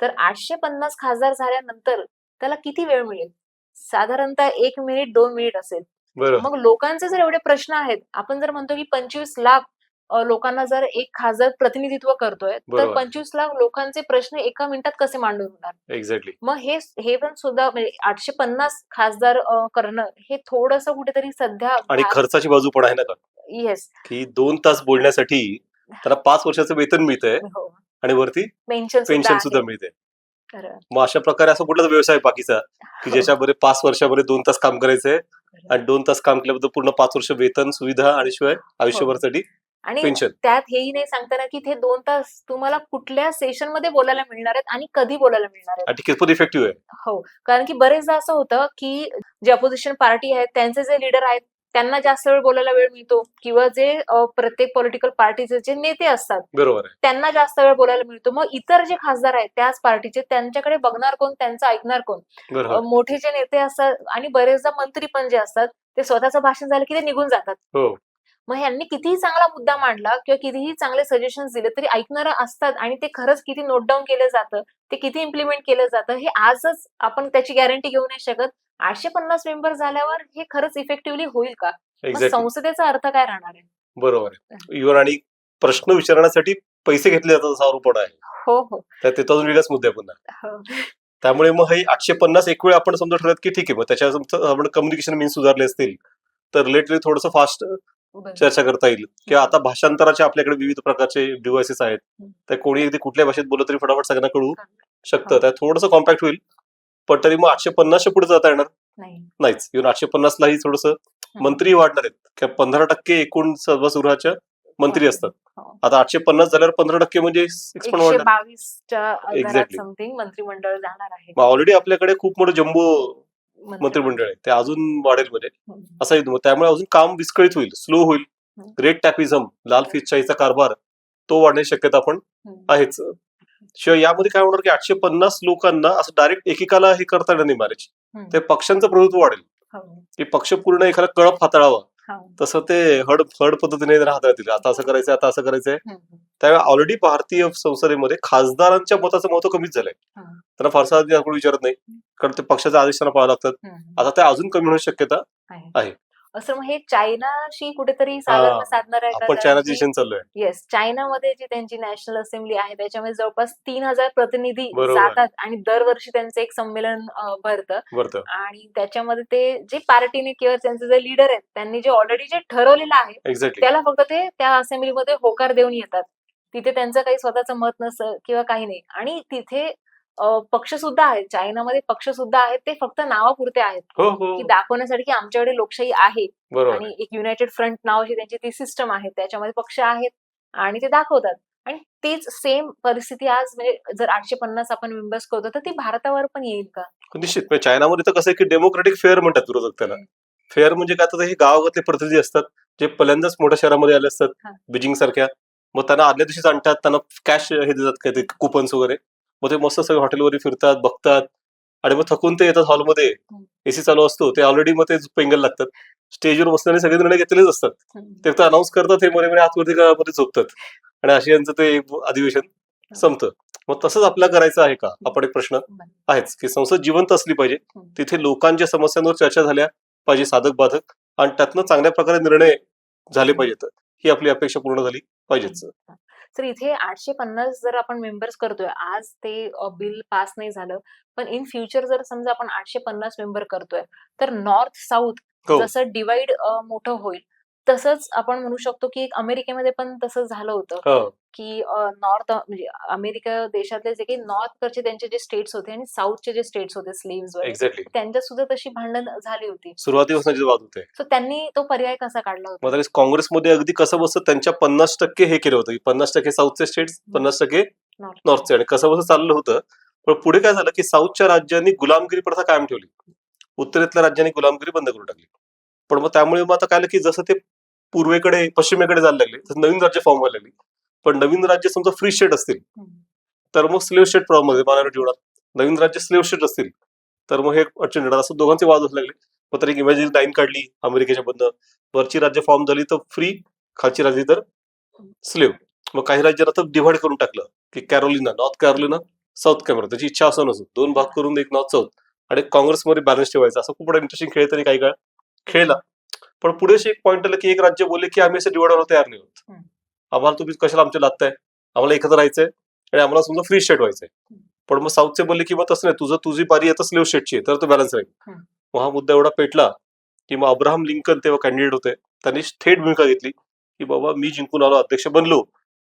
तर 850 खासदार झाल्यानंतर त्याला किती वेळ मिळेल? साधारणतः 1 मिनिट 2 मिनिट असेल. बरोबर मग लोकांचे जर एवढे प्रश्न आहेत, आपण जर म्हणतो की 25 लाख लोकांना जर एक खासदार प्रतिनिधित्व करतोय, तर बरोबर 25 लाख लोकांचे प्रश्न एका मिनिटात कसे मांडून होणार? एक्झॅक्टली. मग हे पण सुद्धा म्हणजे 850 खासदार करणं हे थोडंसं कुठेतरी सध्या आणि खर्चाची बाजू पण आहे ना का येस. की 2 तास बोलण्यासाठी त्याला 5 वर्षाचं वेतन मिळतंय हो. आणि वरती पेन्शन सुद्धा पेन्शन आहे. सुद्धा मिळते. खरं. मग अशा प्रकारे असा कुठलाच व्यवसाय आहे बाकीचा की हो. ज्याच्यामध्ये 5 वर्षामध्ये 2 तास काम करायचंय आणि 2 तास काम केल्याबद्दल पूर्ण 5 वर्ष वेतन सुविधा आणि शिवाय आयुष्यभरसाठी आणि पेन्शन. त्यात हेही नाही सांगता येणार की ते 2 तास तुम्हाला कुठल्या सेशन मध्ये बोलायला मिळणार आहेत आणि कधी बोलायला मिळणार आहेत. आणि कितपत इफेक्टिव्ह आहे. हो, कारण की बरेचदा असं होतं की जे अपोजिशन पार्टी आहेत त्यांचे जे लीडर आहेत त्यांना जास्त वेळ बोलायला वेळ मिळतो किंवा जे प्रत्येक पॉलिटिकल पार्टीचे जे नेते असतात बरोबर आहे, त्यांना जास्त वेळ बोलायला मिळतो. मग इतर जे खासदार आहेत त्याच पार्टीचे त्यांच्याकडे बघणार कोण, त्यांचं ऐकणार कोण? बरोबर मोठे जे नेते असतात आणि बरेचदा मंत्री पण जे असतात ते स्वतःचं भाषण झालं की ते निघून जातात. हो मग ह्यांनी कितीही चांगला मुद्दा मांडला किंवा कितीही चांगले सजेशन्स दिले तरी ऐकणारं असतात आणि ते खरंच किती नोट डाऊन केलं जातं, ते किती इम्प्लिमेंट केलं जातं हे आजच आपण त्याची गॅरंटी घेऊ नाही शकत. 850 मेंबर झाल्यावर हे खरंच इफेक्टिव्हली होईल का? मग एक्झॅक्टली, संसदेचा अर्थ काय राहणार आहे? बरोबर आहे. इव्हन आणि प्रश्न विचारण्यासाठी पैसे घेतले जातात असा आरोप आहे. हो हो तर ते तर अजून वेगळाच मुद्दा आहे पुन्हा. हो. त्यामुळे मग हे 850 एक वेळ आपण समजा ठरवत की ठीक आहे, मग त्याच्या आपण कम्युनिकेशन मीन्स सुधारले असतील तर रिलेटेड थोडंसं फास्ट बरोबर. चर्चा करता येईल. किंवा आता भाषांतराचे आपल्याकडे विविध प्रकारचे डिव्हाइसेस आहेत. तर कोणी अगदी कुठल्या भाषेत बोललं तरी फटाफट सगळ्यांना कळू शकतं. हो. त्यात थोडंसं कॉम्पॅक्ट होईल. पण तरी मग 850 पुढे जाता येणार नाही. नाहीच. इव्हन 850 लाही थोडंसं मंत्री वाढणार आहेत. किंवा 15% एकूण सभागृहाच्या मंत्री असतात. हो. आता 850 झाल्यावर 15% म्हणजे 6 पण वाढणार. 122च्या घरात एक्झॅक्टली. समथिंग मंत्रिमंडळ जाणार आहे. मग ऑलरेडी आपल्याकडे खूप मोठं जम्बो मंत्रिमंडळ. मंत्रिमंडळ आहे. ते अजून वाढेल मध्ये हम्म. असं येईल. त्यामुळे अजून काम विस्कळीत होईल, स्लो होईल. हम्म. रेट टॅपिझम, लाल फिशशाहीचा कारभार तो वाढण्याची शक्यता पण आहेच. शिवाय यामध्ये काय होणार की 850 लोकांना असं डायरेक्ट एकेकाला हे करता येणार नाही मॅनेज. ते पक्षांचं प्रभुत्व वाढेल हो. की पक्ष पूर्ण एखादा कळप हाताळावा. हो. तसं ते हड हड पद्धतीने हाताळतील. आता असं करायचंय, आता असं करायचंय. हम्म. त्यावेळी ऑलरेडी भारतीय संसदेमध्ये खासदारांच्या मताचं महत्व कमीच झालंय. हो. त्यांना फारसा आधी आपण विचारत नाही, कारण ते पक्षाच्या आदेश त्यांना पाहावं लागतात. हम्म. आता ते अजून कमी होण्याची शक्यता आहे. आहे. असं मग हे चायनाशी कुठेतरी साधर्म्य साधणार आहे का? आपण कारण चायनाची की दिशेने चाललोय. येस, चायनामध्ये जी त्यांची नॅशनल असेंब्ली आहे त्याच्यामध्ये जवळपास 3000 प्रतिनिधी बरोबर. जातात आणि दरवर्षी त्यांचं एक संमेलन भरतं. बरं, आणि त्याच्यामध्ये ते जे पार्टीने किंवा त्यांचे जे लीडर आहेत त्यांनी जे ऑलरेडी जे ठरवलेलं आहे एक्झॅक्टली. त्याला फक्त ते त्या असेंब्लीमध्ये होकार देऊन येतात. तिथे त्यांचं काही स्वतःचं मत नसतं किंवा काही नाही. आणि तिथे पक्ष सुद्धा आहेत, चायनामध्ये पक्ष सुद्धा आहेत, ते फक्त नावापुरते आहेत हो हो, की दाखवण्यासाठी की आमच्याकडे लोकशाही आहे. बरोबर आणि एक युनायटेड फ्रंट नावाची त्यांची ती सिस्टम आहे, त्याच्यामध्ये पक्ष आहेत आणि ते दाखवतात. आणि तीच सेम परिस्थिती आज म्हणजे जर 850 आपण मेंबर्स करतो तर ती भारतावर पण येईल का? निश्चित. म्हणजे चायनामध्ये तर कसं आहे की डेमोक्रेटिक फेअर म्हणतात विरोधक त्याला. फेअर म्हणजे काय, तर हे गावागातले प्रतिनिधी असतात जे पहिल्यांदाच मोठ्या शहरामध्ये आले असतात, हा. बीजिंग सारख्या. मग त्यांना आदल्या दिवशीच आणतात, त्यांना कॅश हे देतात, काय ते कुपन्स वगैरे. मग ते मस्त सगळे हॉटेलवर फिरतात, बघतात आणि मग थकून ते येतात हॉलमध्ये. एसी चालू असतो, ते ऑलरेडी मग ते पेंगल लागतात. स्टेजवर बसल्याने सगळे निर्णय घेतलेलेच असतात. ते फक्त अनाऊन्स करतात, हे मध्ये आतमध्ये मध्ये झोपतात आणि अशी यांचं ते अधिवेशन संपतं. मग तसंच आपल्याला करायचं आहे का, आपण एक प्रश्न आहेच की संसद जिवंत असली पाहिजे. तिथे लोकांच्या समस्यांवर चर्चा झाल्या पाहिजे, साधक बाधक, आणि त्यातनं चांगल्या प्रकारे निर्णय झाले पाहिजेत. ही आपली अपेक्षा पूर्ण झाली पाहिजेच. तर इथे 850 जर आपण मेंबर्स करतोय, आज ते बिल पास नाही झालं, पण इन फ्युचर जर समजा आपण 850 मेंबर करतोय तर नॉर्थ साऊथ हो. जसं डिवाइड मोठं होईल तसंच आपण म्हणू शकतो की एक अमेरिकेमध्ये पण तसं झालं होतं हो, की नॉर्थ म्हणजे अमेरिका देशातले जे काही नॉर्थकडचे त्यांचे जे स्टेट्स होते आणि साऊथचे जे स्टेट्स होते स्लेव्स वगैरे एक्झॅक्टली. त्यांच्यात सुद्धा तशी भांडण झाली होती. सुरुवातीपासून जे वाद होते. सो त्यांनी तो पर्याय कसा काढला होता? मग त्यावेळेस काँग्रेसमध्ये अगदी कसं बसतं, त्यांच्या 50% हे केलं होतं की 50% साऊथचे स्टेट्स, 50% नॉर्थचे, आणि कसं बसं चाललं होतं. पण पुढे काय झालं की साऊथच्या राज्यांनी गुलामगिरी प्रथा कायम ठेवली, उत्तरेतल्या राज्यांनी गुलामगिरी बंद करून टाकली. पण मग त्यामुळे मग आता काय झालं की जसं ते पूर्वेकडे पश्चिमेकडे जायला लागले तसं नवीन राज्य फॉर्म व्हायला लागली. पण नवीन राज्य समजा फ्री स्टेट असतील तर मग स्लेव्ह स्टेट प्रॉब्लेम मायनॉरिटी होणार. नवीन राज्य स्लेव्ह स्टेट असतील तर मग हे अडचण येणार. असं दोघांचे वाद होत लागले. मग तर एक इमॅजिन लाईन काढली अमेरिकेच्या बंद, वरची राज्य फॉर्म झाली तर फ्री, खालची राज्य तर स्लेव्ह. मग काही राज्यांना तर डिव्हाइड करून टाकलं की Carolina, north Carolina, south camera. त्याची इच्छा असं नसो, 2 भाग करून एक नॉर्थ साऊथ आणि काँग्रेसमध्ये बॅलन्स ठेवायचा. असं खूप इंटरेस्टिंग खेळ त्यांनी काही काळ खेळला. पण पुढे एक पॉईंट आलं की एक राज्य बोलले की आम्ही असं डिवाइड व्हायला तयार नाही होत. आम्हाला तुम्ही कशाला आमच्या लादताय, आम्हाला एकत्र राहायचंय आणि आम्हाला समजा फ्री स्टेट व्हायचंय. पण मग साऊथचे बोलले की मग तसं नाही, तुझी पारी आता स्लेव्ह स्टेटची आहे तर तो बॅलन्स राहील. मग हा मुद्दा एवढा पेटला की मग अब्राहम लिंकन तेव्हा कॅन्डिडेट होते, त्यांनी थेट भूमिका घेतली की बाबा मी जिंकून आलो, अध्यक्ष बनलो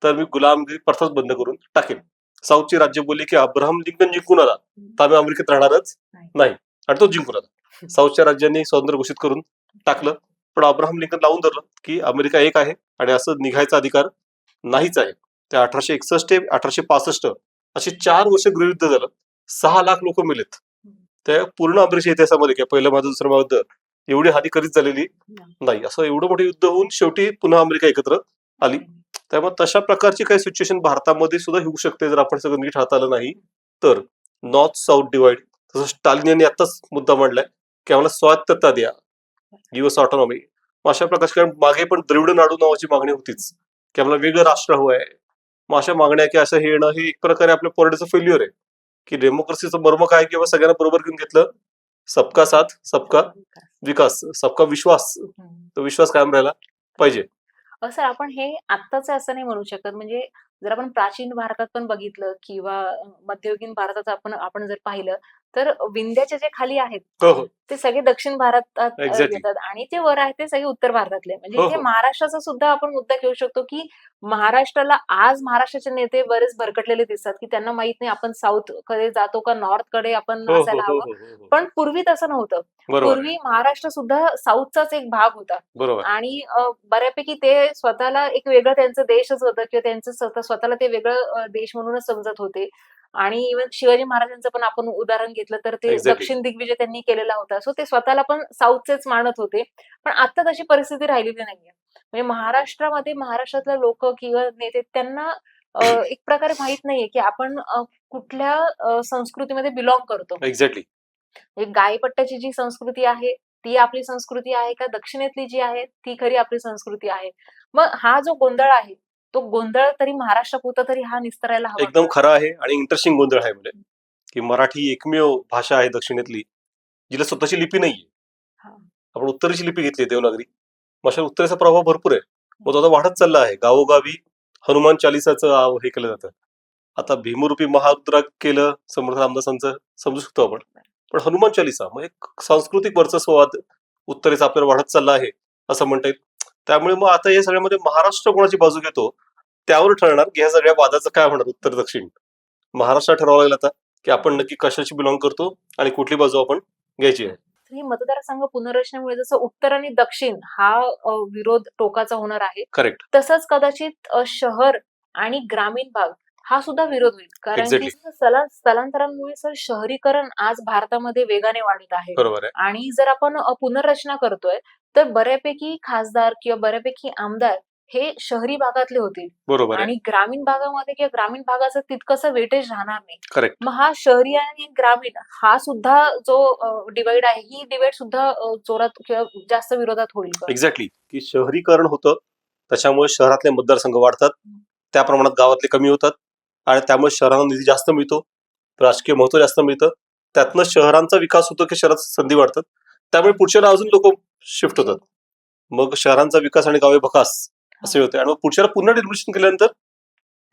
तर मी गुलामगिरी प्रथाच बंद करून टाकेन. साऊथची राज्य बोलली की अब्राहम लिंकन जिंकून आला तर आम्ही अमेरिकेत राहणारच नाही, आणि तो जिंकून आला. साऊथच्या राज्यांनी स्वातंत्र्य घोषित करून टाकलं. पण अब्राहम लिंकन लावून धरलं की अमेरिका एक आहे आणि असं निघायचा अधिकार नाहीच आहे. ते 1861 ते 1865 असे 4 वर्ष गृहयुद्ध झालं. 6 लाख लोक मेलेत. त्या पूर्ण अमेरिकेच्या इतिहासामध्ये किंवा पहिलं महायुद्ध, दुसरं महायुद्ध एवढी हानी कधीच झालेली नाही. असं एवढं मोठं युद्ध होऊन शेवटी पुन्हा अमेरिका एकत्र आली. त्यामुळे तशा प्रकारची काही सिच्युएशन भारतामध्ये सुद्धा होऊ शकते जर आपण सगळं नीट हाताळलं नाही तर. नॉर्थ साऊथ डिवाइड, तसं स्टालिन यांनी आताच मुद्दा मांडलाय की आम्हाला स्वायत्तता द्या, गिव्ह अस ऑटोनॉमी. अशा प्रकारची, कारण मागे पण द्रविड नाडू नावाची मागणी होतीच की आम्हाला वेगळं राष्ट्र हवं आहे. मग अशा मागण्या की असं हे येणं हे एक प्रकारे आपल्या पॉलिटिक्सचं फेल्युअर आहे की डेमोक्रेसीचं मर्म काय, किंवा सगळ्यांना बरोबर घेऊन घेतलं, सबका साथ सबका विकास, सबका विश्वास, तो विश्वास कायम राहायला पाहिजे. सर आपण हे आत्ताच असं नाही म्हणू शकत. म्हणजे जर आपण प्राचीन भारतात पण बघितलं किंवा मध्ययुगीन भारतात आपण आपण जर पाहिलं, तर विंध्याचे जे खाली आहेत, हो, हो. ते सगळे दक्षिण भारतात एक्झॅक्टली. येतात आणि ते वर आहेत ते सगळे उत्तर भारतातले. म्हणजे हो, इथे हो. महाराष्ट्राचा सुद्धा आपण मुद्दा घेऊ शकतो, की महाराष्ट्राला आज महाराष्ट्राचे नेते बरेच भरकटलेले दिसतात, की त्यांना माहीत नाही आपण साऊथकडे जातो का नॉर्थकडे आपण हो, हो, असायला हो, हवं. हो, हो, हो. पण पूर्वी तसं नव्हतं. बरोबर आहे. पूर्वी महाराष्ट्र सुद्धा साऊथचाच एक भाग होता. बरोबर आहे. आणि बऱ्यापैकी ते स्वतःला एक वेगळं त्यांचं देशच होतं किंवा त्यांचं स्वतःला ते वेगळं देश म्हणूनच समजत होते. आणि इव्हन शिवाजी महाराजांचं पण आपण उदाहरण घेतलं तर ते एक्झॅक्टली. दक्षिण दिग्विजय त्यांनी केलेला होता. सो ते स्वतःला पण साऊथचेच मानत होते. पण आता तशी परिस्थिती राहिलेली नाहीये. म्हणजे महाराष्ट्रामध्ये महाराष्ट्रातले लोकं किंवा नेते त्यांना एक प्रकारे माहीत नाहीये, की आपण कुठल्या संस्कृतीमध्ये बिलॉन्ग करतो. एक्झॅक्टली. गायपट्टाची जी संस्कृती आहे, ती आपली संस्कृती आहे का दक्षिणेतली जी आहे, ती खरी आपली संस्कृती आहे. मग हा जो गोंधळ आहे, तो गोंधळ तरी महाराष्ट्रापुरता तरी हा निस्तरायला हवा एकदम का? खरा आहे आणि इंटरेस्टिंग गोंधळ आहे म्हणजे, की मराठी एकमेव भाषा आहे दक्षिणेतली, जिला स्वतःची लिपी नाहीये. हां. आपण उत्तरेची लिपी घेतली देवनागरी. मग अशा उत्तरेचा प्रभाव भरपूर आहे. मग तो आता वाढत चालला आहे. गावोगावी हनुमान चालिसाचं हे केलं जातं. आता भीमरूपी महारुद्राक केलं समर्थ रामदासांचं समजू शकतो आपण. पण हनुमान चालिसा मग एक सांस्कृतिक वर्चस्ववाद उत्तरेचा आपल्याला वाढत चालला आहे असं म्हणता येईल. त्यामुळे मग आता या सगळ्यामध्ये महाराष्ट्र कोणाची बाजू घेतो त्यावर ठरणार की ह्या सगळ्या वादाचं काय होणार उत्तर दक्षिण. महाराष्ट्र ठरवावं लागेल आता की आपण नक्की कशाची बिलॉंग करतो आणि कुठली बाजू आपण घ्यायची आहे. तर ही मतदारसंघ पुनर्रचनेमुळे जसं उत्तर आणि दक्षिण हा विरोध टोकाचा होणार आहे, करेक्ट. तसंच कदाचित शहर आणि ग्रामीण भाग हा सुद्धा विरोध होईल. कारण की एक्झॅक्टली. स्थलांतरामुळे सर शहरीकरण आज भारतामध्ये वेगाने वाढत आहे. बरोबर आहे. आणि जर आपण पुनर्रचना करतोय, तर बऱ्यापैकी खासदार किंवा बऱ्यापैकी आमदार हे शहरी भागातले होतील बरोबर आहे. आणि ग्रामीण भागामध्ये किंवा ग्रामीण भागाचं तितकंसं वेटेज राहणार नाही. करेक्ट. मग हा शहरी आणि ग्रामीण हा सुद्धा जो डिवाइड आहे, ही डिवाइड सुद्धा जोरात किंवा जास्त विरोधात होईल का? एक्झॅक्टली. की शहरीकरण होतं त्याच्यामुळे शहरातले मतदारसंघ वाढतात, त्या प्रमाणात गावातले कमी होतात आणि त्यामुळे शहरांना निधी जास्त मिळतो, राजकीय महत्व जास्त मिळतं, त्यातनं शहरांचा विकास होतो की शहरात संधी वाढतात, त्यामुळे पुढच्याला अजून लोक शिफ्ट होतात. मग शहरांचा विकास आणि गावे भकास असे होते आणि मग पुढच्याला पुन्हा डिलिमिटेशन केल्यानंतर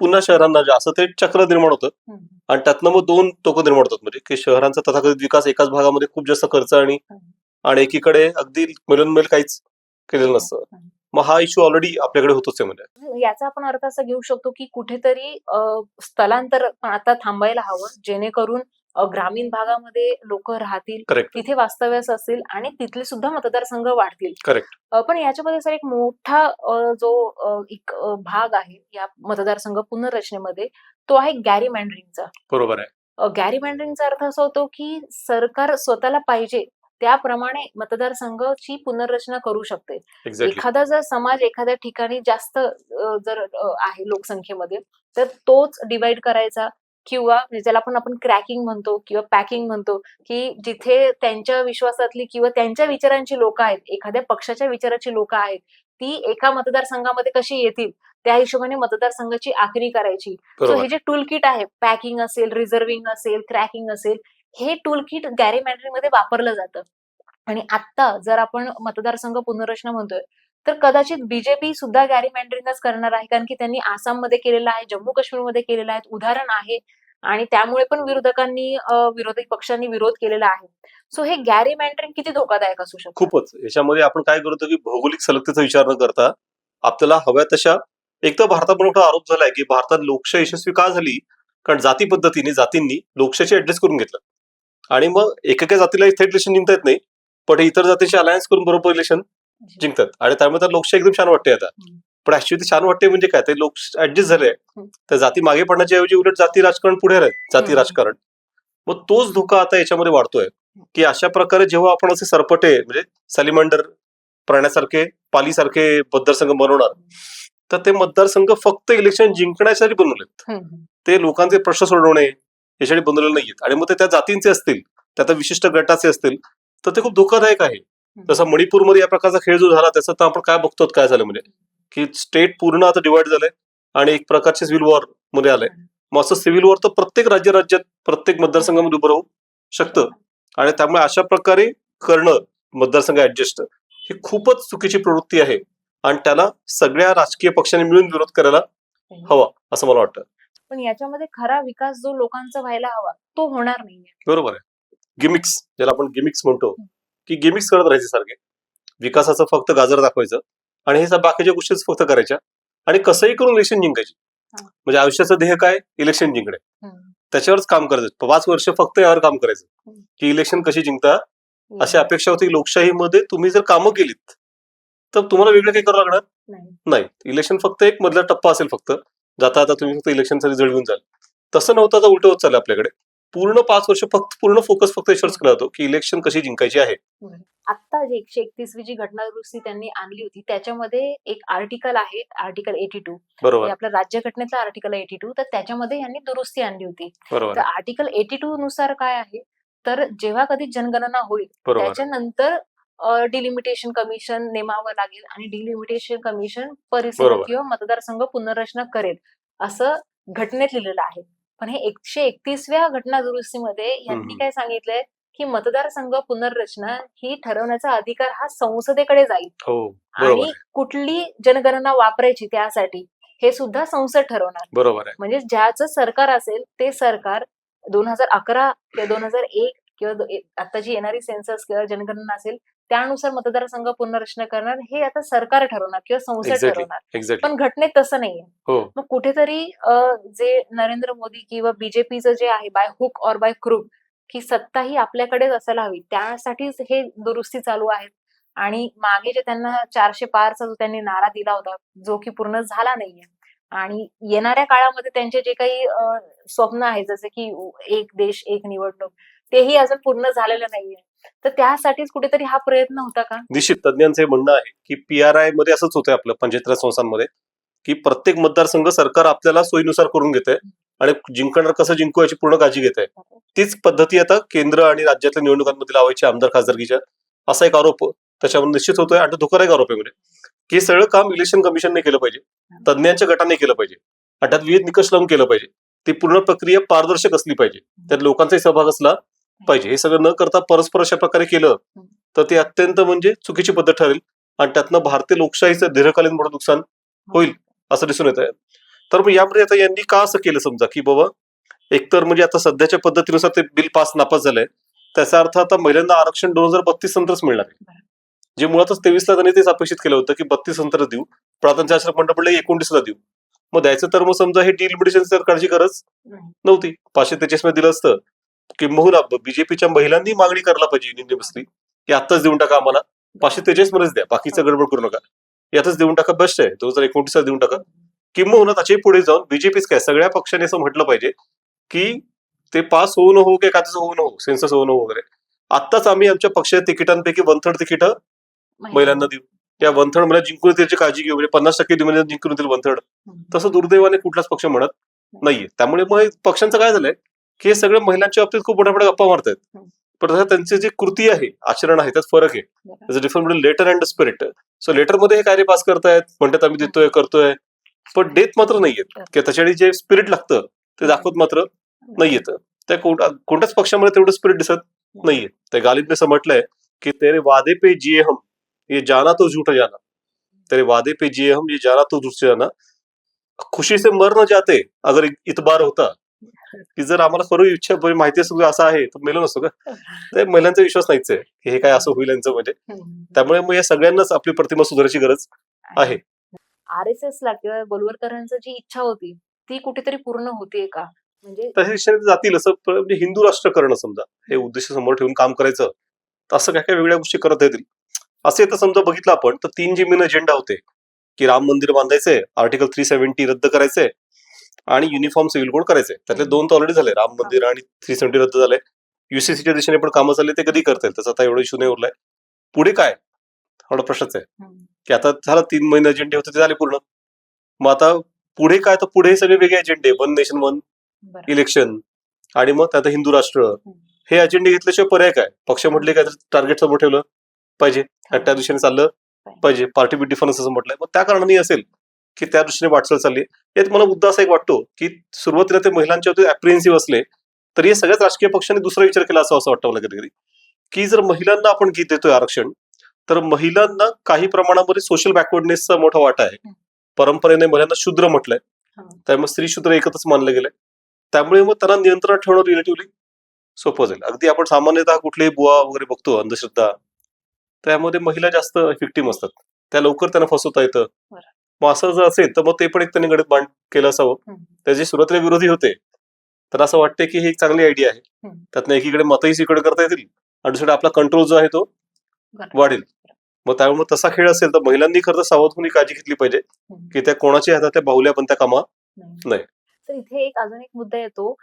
पुन्हा शहरांना असं ते चक्र निर्माण होतं आणि त्यातनं मग दोन टोकं निर्माण होतात. म्हणजे की शहरांचा तथाकथित विकास एकाच भागामध्ये खूप जास्त खर्च आणि एकीकडे अगदी मिळून काहीच केलेलं नसतं. मग हा इश्यू ऑलरेडी आपल्याकडे होतोच आहे. म्हणजे याचा आपण अर्थ असा घेऊ शकतो की कुठेतरी स्थलांतर आता थांबायला हवं, जेणेकरून ग्रामीण भागामध्ये लोक राहतील, करेक्ट. तिथे वास्तव्यास असतील आणि तिथले सुद्धा मतदारसंघ वाढतील. करेक्ट. पण याच्यामध्ये सर एक मोठा जो एक भाग आहे या मतदारसंघ पुनर्रचनेमध्ये, तो आहे गॅरीमँडरिंगचा. बरोबर आहे. गॅरीमँडरिंगचा अर्थ असा होतो की सरकार स्वतःला पाहिजे त्याप्रमाणे मतदारसंघाची पुनर्रचना करू शकते. एक्झॅक्टली. एखादा जर समाज एखाद्या ठिकाणी जास्त जर आहे लोकसंख्येमध्ये, तर तोच डिवाइड करायचा किंवा म्हणजे ज्याला आपण क्रॅकिंग म्हणतो किंवा पॅकिंग म्हणतो, की जिथे त्यांच्या विश्वासातली किंवा त्यांच्या विचारांची लोकं आहेत, एखाद्या पक्षाच्या विचाराची लोकं आहेत, ती एका मतदारसंघामध्ये कशी येतील, त्या हिशोबाने मतदारसंघाची आखणी करायची. सो बरोबर. हे जे टूल किट आहे, पॅकिंग असेल, रिझर्व्हिंग असेल, क्रॅकिंग असेल, हे टूल किट गॅरीमँडरिंगमध्ये वापरलं जातं. आणि आत्ता जर आपण मतदारसंघ पुनर्रचना म्हणतोय, तर कदाचित बीजेपी सुद्धा गॅरीमँडरिंगच करणार आहे. कारण की त्यांनी आसाममध्ये केलेलं आहे, जम्मू काश्मीरमध्ये केलेलं आहे, उदाहरण आहे आणि त्यामुळे पण विरोधी पक्षांनी विरोध केलेला आहे. सो हे गॅरीमँडरिंग किती धोकादायक असू शकतं? खूपच. याच्यामध्ये आपण काय करतो की भौगोलिक सलगतेचा विचार न करता आपल्याला हव्या तशा एक तर भारतात मोठा आरोप झालाय की भारतात लोकशाही यशस्वी का झाली, कारण जाती पद्धतीने जातींनी लोकशाही ऍडजस्ट करून घेतलं आणि मग एकेका जातीला थेट इलेक्शन जिंकता येत नाही, पण इतर जातींशी अलायन्स करून बरोबर इलेक्शन जिंकतात आणि त्यामुळे तर लोकशाही एकदम छान वाटते आता. पण ऍक्च्युअली छान वाटते म्हणजे काय, ते लोक ऍडजस्ट झाले, तर जाती मागे पडण्याच्या ऐवजी उलट जाती राजकारण पुढे राहील, जाती राजकारण. मग तोच धोका आता याच्यामध्ये वाढतोय की अशा प्रकारे जेव्हा आपण असे सरपटे म्हणजे सॅलिमँडर प्राण्यासारखे पालीसारखे मतदारसंघ बनवणार, तर ते मतदारसंघ फक्त इलेक्शन जिंकण्यासाठी बनवलेत, ते लोकांचे प्रश्न सोडवणे यासाठी बनवलेले नाहीयेत. आणि मग ते त्या जातींचे असतील, त्या विशिष्ट गटाचे असतील, तर ते खूप धोकादायक आहे. जसं मणिपूरमध्ये या प्रकारचा खेळ जो झाला त्याचं तर आपण काय बघतो काय झालं, म्हणजे की स्टेट पूर्ण आता डिवाइड झालंय आणि एक प्रकारचे सिव्हिल वॉर मध्ये आलंय. मग असं सिव्हिल वॉर तर प्रत्येक राज्यात प्रत्येक मतदारसंघामध्ये उभं राहू शकतं आणि त्यामुळे अशा प्रकारे करणं मतदारसंघ ऍडजस्ट ही खूपच चुकीची प्रवृत्ती आहे आणि त्याला सगळ्या राजकीय पक्षांनी मिळून विरोध करायला हवा असं मला वाटतं. पण याच्यामध्ये खरा विकास जो लोकांचा व्हायला हवा तो होणार नाहीये. बरोबर आहे. गिमिक्स ज्याला आपण गिमिक्स म्हणतो की गिमिक्स करत राहायचे सारखे, विकासाचं फक्त गाजर दाखवायचं आणि हे बाकीच्या गोष्टीच फक्त करायच्या आणि कसंही करून इलेक्शन जिंकायची. म्हणजे आयुष्याचं ध्येय काय? इलेक्शन जिंकणे. त्याच्यावरच काम करायचं. 5 वर्ष फक्त यावर काम करायचं की इलेक्शन कशी जिंकता. अशी अपेक्षा होती. लोकशाहीमध्ये तुम्ही जर कामं केलीत तर तुम्हाला वेगळं काही करावं लागणार नाही. इलेक्शन फक्त एक मधला टप्पा असेल. फक्त जाता आता तुम्ही फक्त इलेक्शनचा रिझल्ट घेऊन जाल. तसं नव्हतं. आता उलट होत चाललं आपल्याकडे. पूर्ण 5 वर्ष पूर्ण फोकस फक्त याच्यावरच केला जातो की इलेक्शन कशी जिंकायची आहे. आता जी 131वी जी घटना दुरुस्ती त्यांनी आणली होती त्याच्यामध्ये एक आर्टिकल आहे, आर्टिकल 82. बरोबर आपल्या राज्यघटनेतलं आर्टिकल 82. तर त्याच्यामध्ये यांनी दुरुस्ती आणली होती. बरोबर तर आर्टिकल 82 नुसार काय आहे, तर जेव्हा कधी जनगणना होईल बरोबर त्याच्यानंतर डिलिमिटेशन कमिशन नेमावं लागेल आणि डिलिमिटेशन कमिशन परिसर बरोबर. किंवा मतदारसंघ पुनर्रचना करेल असं घटनेत लिहिलेलं आहे. पण हे 131व्या घटना दुरुस्तीमध्ये यांनी काय सांगितलंय की मतदारसंघ पुनर्रचना ही ठरवण्याचा अधिकार हा संसदेकडे जाईल हो बरोबर आणि कुठली जनगणना वापरायची त्यासाठी हे सुद्धा संसद ठरवणार. बरोबर आहे. म्हणजे ज्याचं सरकार असेल ते सरकार 2011 किंवा 2001 किंवा आता जी येणारी सेन्सस किंवा जनगणना असेल त्यानुसार मतदारसंघ पुनर्रचना करणार हे आता सरकार ठरवणार किंवा संसद ठरवणार. एक्झॅक्टली. पण घटनेत तसं नाहीये. हो मग कुठेतरी जे नरेंद्र मोदी किंवा बीजेपीचं जे आहे by hook or by crook की सत्ता ही आपल्याकडेच असायला हवी त्यासाठीच हे दुरुस्ती चालू आहेत. आणि मागे जे त्यांना 400 पारचा जो त्यांनी नारा दिला होता जो की पूर्ण झाला नाहीये आणि येणाऱ्या काळामध्ये त्यांचे जे काही स्वप्न आहे जसे की एक देश एक निवडणूक तेही अजून पूर्ण झालेलं नाहीये. तर त्यासाठीच कुठेतरी हा प्रयत्न होता का? निश्चित तज्ञांचं हे म्हणणं आहे की PRI मध्ये असंच होतंय आपलं पंचायत राज संस्थांमध्ये की प्रत्येक मतदारसंघ सरकार आपल्याला सोयीनुसार करून घेते आणि जिंकणार कसं जिंकू याची पूर्ण काळजी घेत आहे. तीच पद्धती आता केंद्र आणि राज्यातल्या निवडणुकांमध्ये लावायची आमदार खासदारकीच्या असा एक आरोप त्याच्यावर निश्चित होतोय आणि धोकादायक आरोप आहे. म्हणजे की सगळं काम इलेक्शन कमिशनने केलं पाहिजे, तज्ञांच्या गटाने केलं पाहिजे आणि त्यात विविध निकष लावून केलं पाहिजे. ती पूर्ण प्रक्रिया पारदर्शक असली पाहिजे, त्यात लोकांचाही सहभाग असला पाहिजे. हे सगळं न करता परस्पर अशा प्रकारे केलं तर ते अत्यंत म्हणजे चुकीची पद्धत ठरेल आणि त्यातनं भारतीय लोकशाहीचं दीर्घकालीन मोठं नुकसान होईल असं दिसून येत आहे. तर मग यामध्ये आता यांनी का असं केलं समजा की बाबा एकतर म्हणजे आता सध्याच्या पद्धतीनुसार ते बिल नापास झालंय त्याचा अर्थ आता महिलांना आरक्षण 2032 नंतरच मिळणार आहे. जे मुळातच 23ला त्यांनी तेच अपेक्षित केलं होतं की 32 नंतर देऊ, पण आता त्यांच्या आश्रम मंडळ 29ला देऊ. मग द्यायचं तर मग समजा हे डिलिमिटेशन काळजी गरज नव्हती. 543 मध्ये दिलं असतं किंबहुना बीजेपीच्या महिलांनी मागणी करायला पाहिजे युनियन की आताच देऊन टाका आम्हाला, 543 मध्येच द्या, बाकीचं गडबड करू नका, यातच देऊन टाका, बेस्ट आहे, 2029 देऊन टाका. किंबहुना त्याच्याही पुढे जाऊन बीजेपीच काय सगळ्या पक्षांनी असं म्हटलं पाहिजे की ते पास होऊ न हो किंवा काहीच होऊ न हो, सेन्सस होऊ न हो वगैरे, आत्ताच आम्ही आमच्या पक्षाच्या तिकिटांपैकी 1/3 तिकीट महिलांना देऊ, या 1/3 मला जिंकून त्याची काळजी घेऊ, म्हणजे 50% जिंकून येतील 1/3. तसं दुर्दैवाने कुठलाच पक्ष म्हणत नाहीये. त्यामुळे मग पक्षांचं काय झालंय की हे सगळे महिलांच्या बाबतीत खूप मोठ्या मोठ्या गप्पा मारतायत, पण त्यांची जी कृती आहे आचरण आहे त्यात फरक आहे. Different letter and spirit. So letter मध्ये हे कार्य पास करतायत, म्हणतात आम्ही देतोय करतोय, पण देत मात्र नाहीयेत की त्याच्यासाठी जे स्पिरिट लागतं ते दाखवत मात्र नाहीयेत. त्या कोणत्याच पक्षामध्ये तेवढं स्पिरिट दिसत नाहीये. त्या गालिब ने असं म्हटलंय की तेरे वादे पे जिये हम ये जाना तो झूठ जाना, तेरे वादे पे जिये हम ये जाना तो झूठ जाना, खुशी से मर न जाते अगर इतबार होता. की जर आम्हाला खरं इच्छा माहिती असं असं आहे तर मेलो नसतो का. ते महिलांचा विश्वास नाहीच आहे की हे काय असं होईल यांचं म्हणजे. त्यामुळे मग या सगळ्यांनाच आपली प्रतिमा सुधारायची गरज आहे. RSS ला किंवा गोलवरकरांची जी इच्छा होती ती कुठेतरी पूर्ण होतीये का? म्हणजे तशा दिशेने जातील असं म्हणजे हिंदू राष्ट्र करणं समजा हे उद्देश समोर ठेवून काम करायचं तर असं काय काय वेगळ्या गोष्टी करत येतील असे तर समजा बघितलं आपण तर 3 जे मेन अजेंडा होते की राम मंदिर बांधायचंय, आर्टिकल 370 रद्द करायचंय आणि युनिफॉर्म सिव्हिल कोड करायचे. त्यातले 2 तर ऑलरेडी झाले, राम मंदिर आणि 370 रद्द झालंय. UCCच्या दिशेने पण कामं चालले, ते कधी करता येईल त्याचा आता एवढा इश्यू नाही उरलाय. पुढे काय एवढा प्रश्नच आहे की आता झाला 3 महिने अजेंडे होते ते झाले पूर्ण. मग आता पुढे काय, तर पुढे सगळे वेगळे अजेंडे, 1 नेशन 1 इलेक्शन आणि मग त्यात हिंदू राष्ट्र, हे अजेंडे घेतल्याशिवाय पर्याय काय. पक्ष म्हटले काय टार्गेट समोर ठेवलं पाहिजे आणि त्या दिशेने चाललं पाहिजे. पार्टी विथ डिफरन्स असं म्हटलंय, मग त्या कारणाने असेल की त्या दृष्टीने वाटचाल चालली. यात मला मुद्दा असा एक वाटतो की सुरुवातीला ते महिलांच्या अप्रिहेन्सिव्ह असले तरी सगळ्याच राजकीय पक्षांनी दुसरा विचार केला असं वाटतं मला कधी कधी की जर महिलांना आपण देतोय आरक्षण, तर महिलांना काही प्रमाणामध्ये सोशल बॅकवर्डनेसचा मोठा वाटा आहे. हं. परंपरेने महिलांना शूद्र म्हटलंय, हं. त्यामुळे स्त्री शूद्र एकत्रच मानलं गेलंय. त्यामुळे मग त्यांना नियंत्रणात ठेवणं रिलेटिव्हली सोपं जाईल. अगदी आपण सामान्यतः कुठलेही बुवा वगैरे बघतो अंधश्रद्धा, त्यामध्ये महिला जास्त व्हिक्टीम असतात. त्या लवकर त्यांना फसवता येतं. बरं. मग असं जर असेल तर मग ते पण एक त्यांनी गणित मांड केलं असावं. हं. त्याचे सुरुवातीला विरोधी होते, तर असं वाटते की ही एक चांगली आयडिया आहे. हं. त्यातनं एकीकडे मतही स्वीकार करता येतील आणि दुसरीकडे आपला कंट्रोल जो आहे तो बरं. वाढेल. मग त्यामुळे तसा खेळ असेल तर महिलांनी खरं तर सावध होऊन काळजी घेतली पाहिजे हं. की त्या कोणाच्या हातात बाहुल्या बनता कामा नाही. तर इथे एक अजून एक मुद्दा येतो.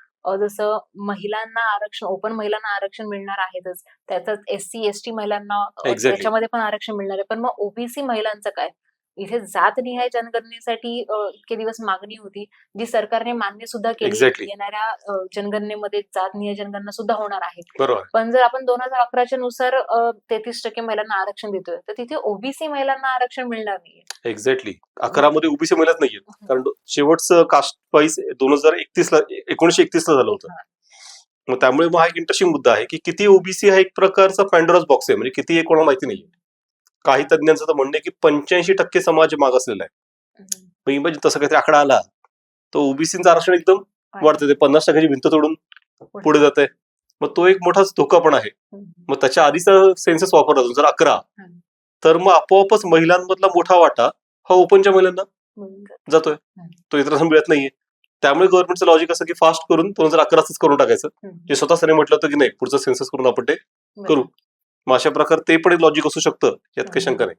जसं महिलांना आरक्षण, ओपन महिलांना आरक्षण मिळणार आहेतच. त्याच्यात एस-सी, एस-टी महिलांना एक्झॅक्टली. त्याच्यामध्ये पण आरक्षण मिळणार आहे. पण मग ओबीसी महिलांचं काय? इथे जातनिहाय जनगणनेसाठी इतके दिवस मागणी होती, जी सरकारने मान्य सुद्धा केली. एक्झॅक्टली. येणाऱ्या जनगणनेमध्ये जातनिहाय जनगणना सुद्धा होणार आहे. बरोबर. पण जर आपण 2011च्या नुसार 33% महिलांना आरक्षण देतोय, तर तिथे ओबीसी महिलांना आरक्षण मिळणार नाहीये. एक्झॅक्टली. 11 मध्ये ओबीसी महिलाच नाहीये. कारण शेवटचं कास्ट वाईज 1931 ला झालं होतं. मग त्यामुळे मग हा एक इंटरेस्टिंग मुद्दा आहे की किती ओबीसी हा एक प्रकारचा पॅन्डोरास बॉक्स आहे. म्हणजे किती हे कोणाला माहिती नाहीये. काही तज्ञांचं तर म्हणणं आहे की 85% समाज मागासलेला आहे. म्हणजे तसं काहीतरी आकडा आला तर ओबीसीचं आरक्षण एकदम वाढतं. ते 50%ची भिंत तोडून पुढे जात आहे. मग तो एक मोठाच धोका पण आहे. मग त्याच्या आधीचा सेन्सस वापरला जातो जर 11, तर मग आपोआपच महिलांमधला मोठा वाटा हा ओपनच्या महिलांना जातोय. तो इतरांना मिळत नाहीये. त्यामुळे गव्हर्नमेंटचं लॉजिक असं की फास्ट करून 2011च करून टाकायचं. जे स्वतः त्याने म्हटलं होतं की नाही पुढचं सेन्सस करून आपण ते करू. मग अशा प्रकारे ते पण एक लॉजिक असू शकतं, यात काही शंका नाही.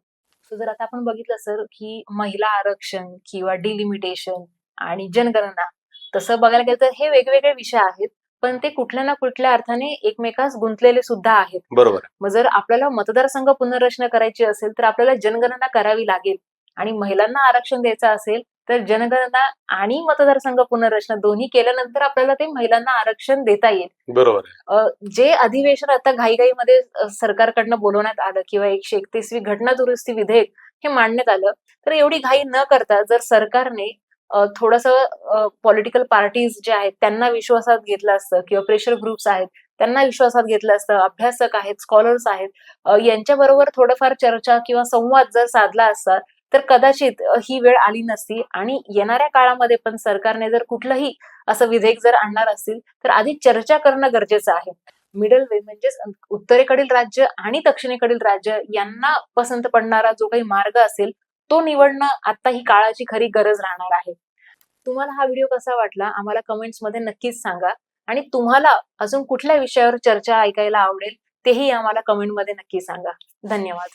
जर आता आपण बघितलं सर की महिला आरक्षण किंवा डिलिमिटेशन आणि जनगणना, तसं बघायला गेलं तर हे वेगवेगळे विषय आहेत, पण ते कुठल्या ना कुठल्या अर्थाने एकमेकास गुंतलेले सुद्धा आहेत. बरोबर. मग जर आपल्याला मतदारसंघ पुनर्रचना करायची असेल तर आपल्याला जनगणना करावी लागेल आणि महिलांना आरक्षण द्यायचं असेल तर जनगणना आणि मतदारसंघ पुनर्रचना दोन्ही केल्यानंतर आपल्याला ते महिलांना आरक्षण देता येईल. बरोबर. जे अधिवेशन आता घाईघाईमध्ये सरकारकडनं बोलवण्यात आलं किंवा 131वी घटना दुरुस्ती विधेयक हे मांडण्यात आलं, तर एवढी घाई न करता जर सरकारने थोडंसं पॉलिटिकल पार्टीज जे आहेत त्यांना विश्वासात घेतलं असतं किंवा प्रेशर ग्रुप्स आहेत त्यांना विश्वासात घेतलं असतं, अभ्यासक आहेत, स्कॉलर्स आहेत, यांच्याबरोबर थोडंफार चर्चा किंवा संवाद जर साधला असता तर कदाचित ही वेळ आली नसती आणि येणाऱ्या काळामध्ये पण सरकारने जर कुठलंही असं विधेयक जर आणणार असतील तर आधी चर्चा करणं गरजेचं आहे. मिडल वे म्हणजेच उत्तरेकडील राज्य आणि दक्षिणेकडील राज्य यांना पसंत पडणारा जो काही मार्ग असेल तो निवडणं आता ही काळाची खरी गरज राहणार आहे. तुम्हाला हा व्हिडिओ कसा वाटला आम्हाला कमेंट्समध्ये नक्कीच सांगा आणि तुम्हाला अजून कुठल्या विषयावर चर्चा ऐकायला आवडेल तेही आम्हाला कमेंटमध्ये नक्की सांगा. धन्यवाद.